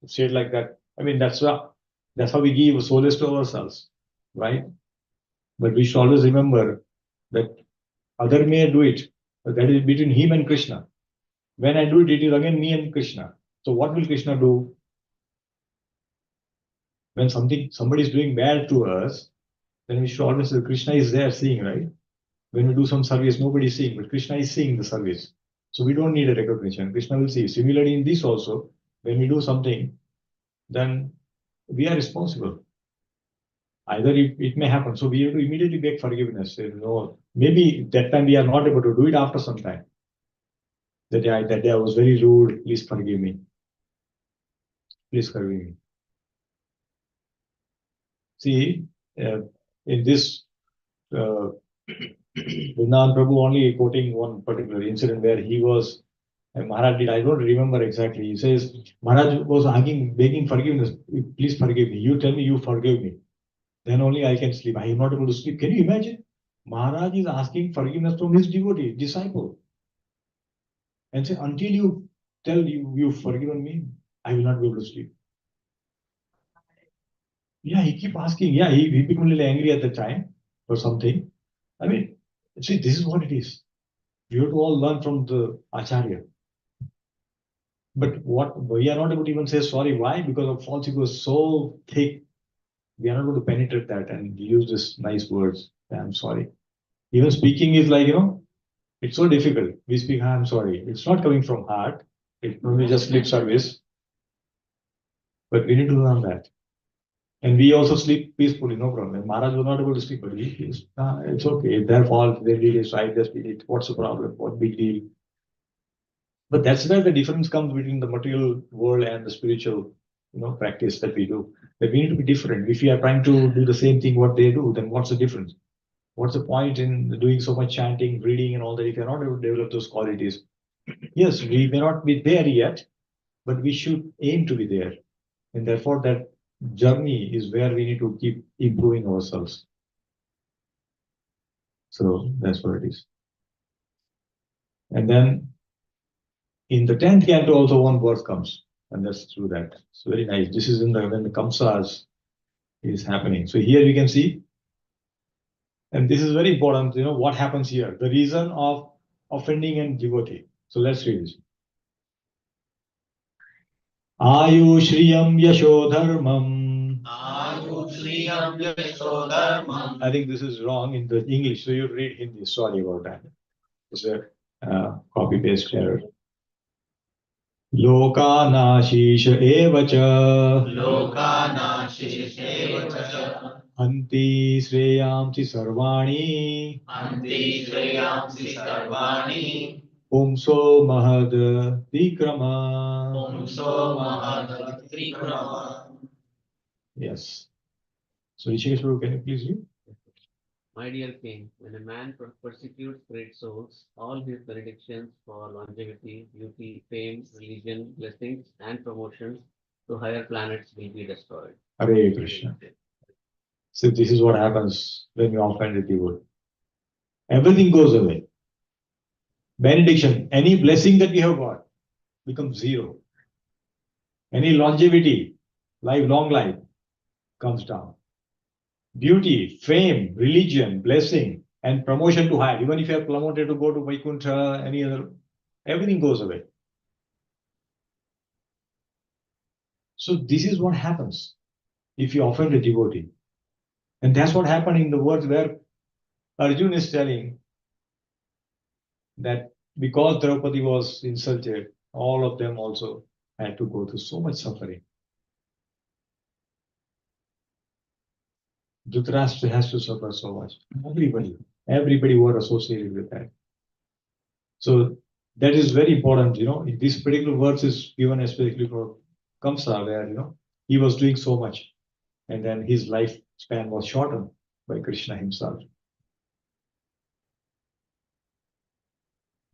S1: said like that. I mean, that's how we give solace to ourselves, right? But we should always remember that Other may do it, but that is between him and Krishna. When I do it, it is again me and Krishna. So what will Krishna do? When somebody is doing bad to us, then we should always say Krishna is there seeing, right? When we do some service, nobody is seeing, but Krishna is seeing the service. So we don't need a recognition. Krishna will see. Similarly, in this also, when we do something, then we are responsible. Either it may happen. So we have to immediately beg forgiveness. Say, no, maybe that time we are not able to do it after some time. That day I was very rude. Please forgive me. Please forgive me. See, in this uh, Vrindavan Prabhu only quoting one particular incident where he was, and Maharaj did, I don't remember exactly. He says, Maharaj was asking, begging forgiveness. Please forgive me. You tell me you forgive me. Then only I can sleep. I am not able to sleep. Can you imagine? Maharaj is asking forgiveness from his devotee, disciple. And say, until you tell you've forgiven me, I will not be able to sleep. Yeah, he keep asking. Yeah, he became a little angry at the time for something. I mean, see, this is what it is. We have to all learn from the Acharya. But what we are not able to even say sorry. Why? Because of false ego is so thick. We are not able to penetrate that and use this nice words. I'm sorry. Even speaking is like, it's so difficult. We speak, I'm sorry. It's not coming from heart. It's probably just lip service. But we need to learn that. And we also sleep peacefully, no problem. Maharaj was not able to sleep, but it's okay. If their fault, they did it, so I just did it. What's the problem? What big deal? But that's where the difference comes between the material world and the spiritual, practice that we do. That we need to be different. If we are trying to do the same thing what they do, then what's the difference? What's the point in doing so much chanting, reading, and all that if you're not able to develop those qualities? Yes, we may not be there yet, but we should aim to be there. And therefore, that journey is where we need to keep improving ourselves. So that's what it is. And then in the 10th canto, also one verse comes, and that's through that. It's very nice. This is when the Kamsas is happening. So here we can see, and this is very important, what happens here, the reason of offending a devotee. So let's read this. Ayushriyam yashodharmam.
S2: Ayushriyam yashodharmam.
S1: I think this is wrong in the English, so you read Hindi. Sorry about that. It's a copy paste error. लोकानाशीष एव च
S2: लोकानाशीष एव च
S1: हन्ति श्रेयांसि सर्वाणि
S2: अन्ति श्रेयांसि सर्वाणि
S1: पुंसो महद् विक्रम.
S2: पुंसो महद् Vikram.
S1: Yes. So Rishikesh Prabhu, can you please read?
S10: My dear king, when a man persecutes great souls, all his benedictions for longevity, beauty, fame, religion, blessings, and promotions to higher planets will be destroyed.
S1: Hare Krishna. So this is what happens when you offend a devotee. Everything goes away. Benediction, any blessing that we have got becomes zero. Any longevity, long life comes down. Beauty, fame, religion, blessing, and promotion to higher. Even if you are promoted to go to Vaikuntha, any other, everything goes away. So this is what happens if you offend a devotee. And that's what happened in the words where Arjuna is telling that because Draupadi was insulted, all of them also had to go through so much suffering. Dhritarashtra has to suffer so much. Everybody was associated with that. So that is very important, this particular verse is given especially for Kamsa, where, he was doing so much. And then his lifespan was shortened by Krishna himself.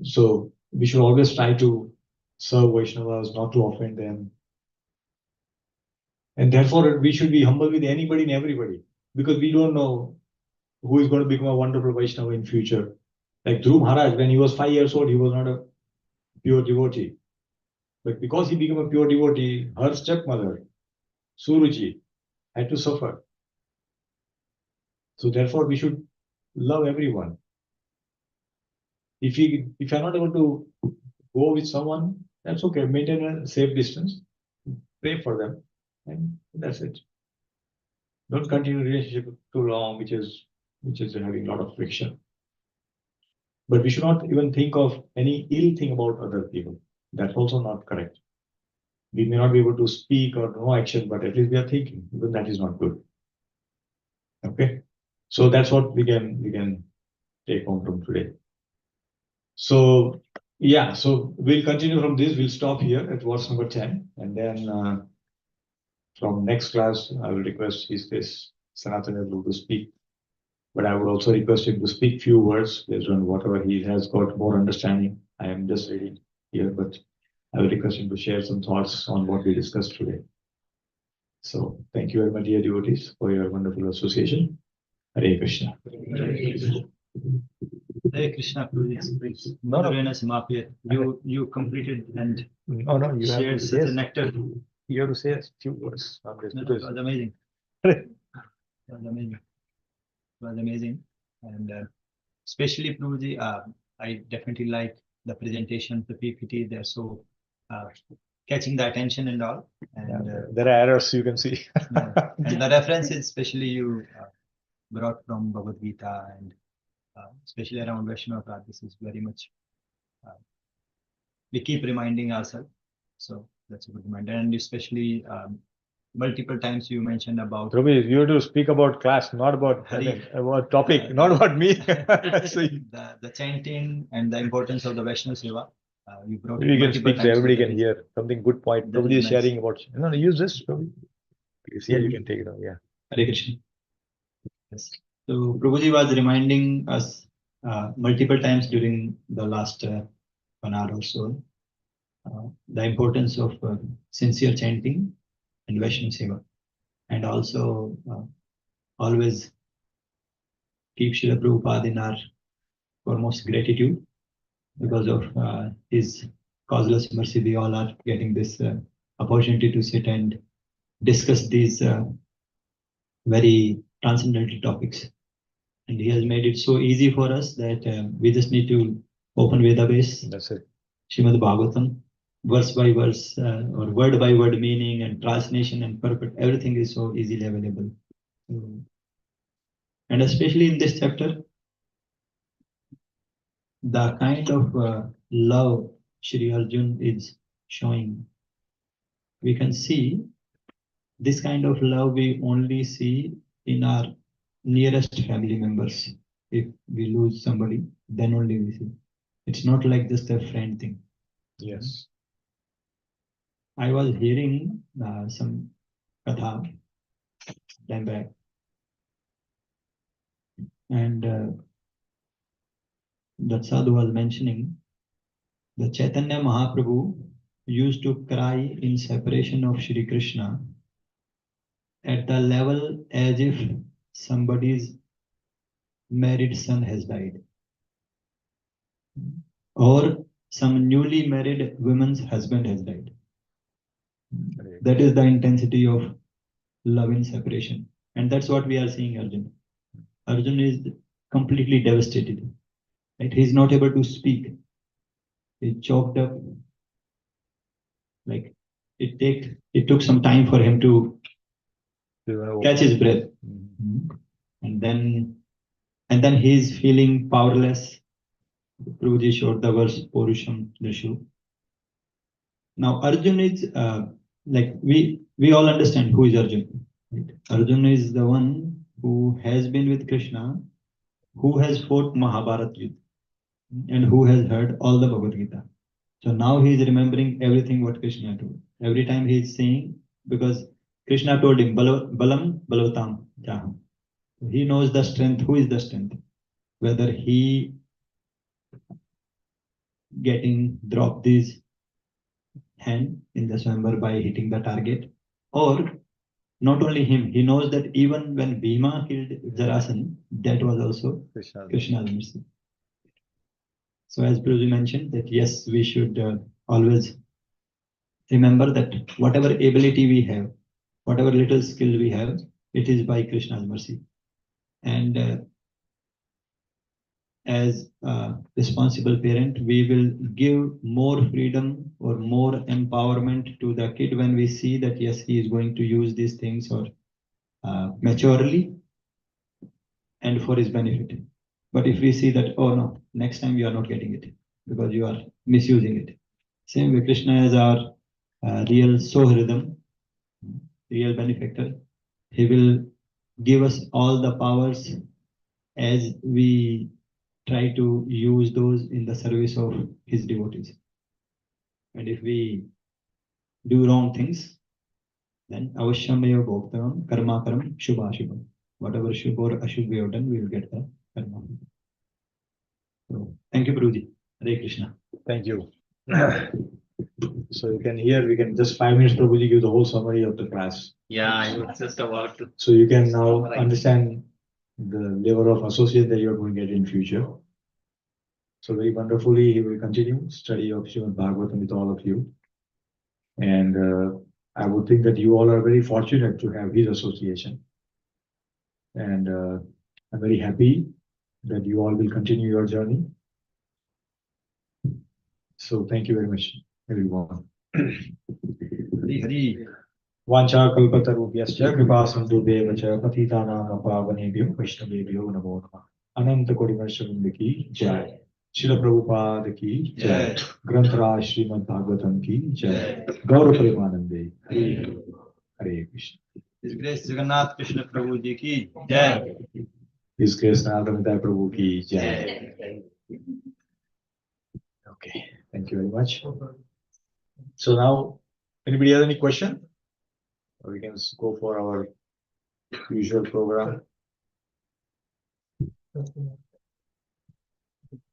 S1: So we should always try to serve Vaishnavas, not to offend them. And therefore, we should be humble with anybody and everybody, because we don't know who is going to become a wonderful Vaishnava in future. Like Dhruv Maharaj, when he was 5 years old, he was not a pure devotee. But because he became a pure devotee, her stepmother, Suruchi, had to suffer. So therefore, we should love everyone. If you're not able to go with someone, that's okay. Maintain a safe distance. Pray for them, and that's it. Don't continue relationship too long, which is having a lot of friction. But we should not even think of any ill thing about other people. That's also not correct. We may not be able to speak or no action, but at least we are thinking. Even that is not good. Okay, so that's what we can take home from today. So yeah, so we'll continue from this. We'll stop here at verse number 10, and then from next class, I will request His Grace Sanatana Guru to speak. But I would also request him to speak few words based on whatever he has got more understanding. I am just reading here, but I will request him to share some thoughts on what we discussed today. So thank you very much, dear devotees, for your wonderful association. Hare Krishna.
S11: Hare Krishna, please.
S1: No, no.
S11: You completed and
S1: No, you have
S11: shared
S1: to
S11: such a
S1: say,
S11: nectar.
S1: you have to say a few words on this
S11: No,
S1: because
S11: it was amazing. It was amazing. It was amazing. And especially Prabhuji, I definitely like the presentation, the PPT. They're so catching the attention and all. And
S1: there are errors you can see.
S11: yeah. And the references, especially you brought from Bhagavad Gita and especially around Vaishnava, this is very much, we keep reminding ourselves. So that's a good reminder. And especially multiple times you mentioned about
S1: Ravi, you have to speak about class, not about about topic, not about me. So
S11: the chanting and the importance of the Vaishnava Seva. You brought
S1: you can
S11: multiple
S1: speak so
S11: times,
S1: everybody
S11: that
S1: can
S11: is-
S1: hear something good point.
S11: that
S1: Nobody
S11: is
S1: is
S11: nice.
S1: sharing about. No, use this. Ravi. Please, yeah, you can take it on. Yeah.
S11: Hare Krishna. Yes. So Prabhuji was reminding us multiple times during the last 1 hour or so the importance of sincere chanting and Vaishnava Seva, and also always keep Srila Prabhupada in our foremost gratitude because of his causeless mercy. We all are getting this opportunity to sit and discuss these very transcendental topics. And he has made it so easy for us that we just need to open Veda base,
S1: That's it.
S11: Srimad Bhavatam, verse by verse or word by word meaning and translation and purport. Everything is so easily available. And especially in this chapter, the kind of love Shri Arjun is showing, we can see this kind of love we only see in our nearest family members. If we lose somebody, then only we see. It's not like just a friend thing.
S1: Yes.
S11: I was hearing some katha time back, and that sadhu was mentioning the Chaitanya Mahaprabhu used to cry in separation of Shri Krishna at the level as if somebody's married son has died, or some newly married woman's husband has died. That is the intensity of love in separation. And that's what we are seeing Arjun. Arjun is completely devastated. Right? He's not able to speak. He's choked up. Like it took some time for him to catch his breath. And then he's feeling powerless. Prabhuji showed the verse Purusham Drishu. Now Arjun is like we all understand who is Arjun. Right? Arjun is the one who has been with Krishna, who has fought Mahabharata Yuddha, and who has heard all the Bhagavad Gita. So now he is remembering everything what Krishna told. Every time he is saying, because Krishna told him, Balam Balavatam Jaham. He knows the strength, who is the strength. Whether he getting Draupadi's hand in the Swambar by hitting the target, or not only him, he knows that even when Bhima killed Jarasan, that was also Krishna's mercy. So as Prabhuji mentioned that yes, we should always remember that whatever ability we have, whatever little skill we have, it is by Krishna's mercy. And as a responsible parent, we will give more freedom or more empowerment to the kid when we see that yes, he is going to use these things or maturely and for his benefit. But if we see that, oh no, next time you are not getting it because you are misusing it. Same way, Krishna is our real Sohridam, real benefactor. He will give us all the powers as we try to use those in the service of his devotees. And if we do wrong things, then avashyamaya bhoktaram karma karam shubha shubha. Whatever shubha or ashubha we have done, we will get the karma. So, thank you, Prabhuji. Hare Krishna.
S1: Thank you. So you can hear, we can just 5 minutes, Prabhuji, give the whole summary of the class.
S2: Yeah, I was just about to.
S1: So you can now understand the level of associate that you're going to get in future. So very wonderfully, he will continue study of Srimad Bhagavatam with all of you. And I would think that you all are very fortunate to have his association. And I'm very happy that you all will continue your journey. So thank you very much, everyone. Hari Hari. Vancha kalpatarubhyascha kripa sindhubheva cha patitanam pavanebhyo vaishnavebhyo namo namah. Ananta kodi varshavrinda ki jai. Srila Prabhupada ki jai. Granthra Srimad Bhagavatam ki jai. Gaura Premanande. Hare Hare Krishna.
S11: His Grace Jagannath Krishna Prabhu Ji ki jai.
S1: His Grace Narasimha Prabhu ki jai. Okay, thank you very much. So now, anybody has any question? Or we can go for our usual program.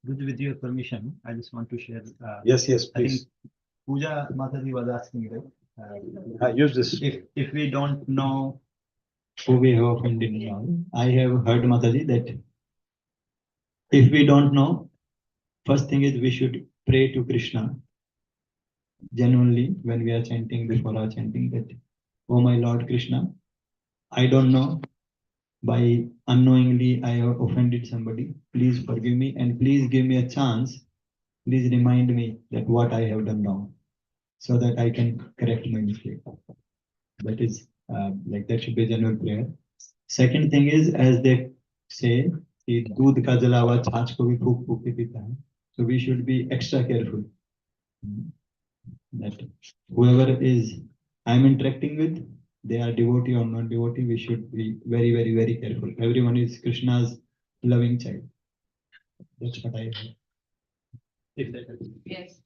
S11: With your permission, I just want to share.
S1: Yes, yes,
S11: I think
S1: please.
S11: Pooja Mataji was asking, right?
S1: Use this.
S11: If we don't know who we have offended now, I have heard Mataji that if we don't know, first thing is we should pray to Krishna genuinely when we are chanting, before our chanting, that, oh my Lord Krishna, I don't know, by unknowingly I have offended somebody. Please forgive me and please give me a chance. Please remind me that what I have done wrong, so that I can correct my mistake. That is like that should be a general prayer. Second thing is, as they say, दूध का जला हुआ छाछ को भी फूक फूक के पीता है. So we should be extra careful that whoever is I'm interacting with, they are devotee or non devotee, we should be very, very, very careful. Everyone is Krishna's loving child. That's what I heard. If that is.
S5: Yes.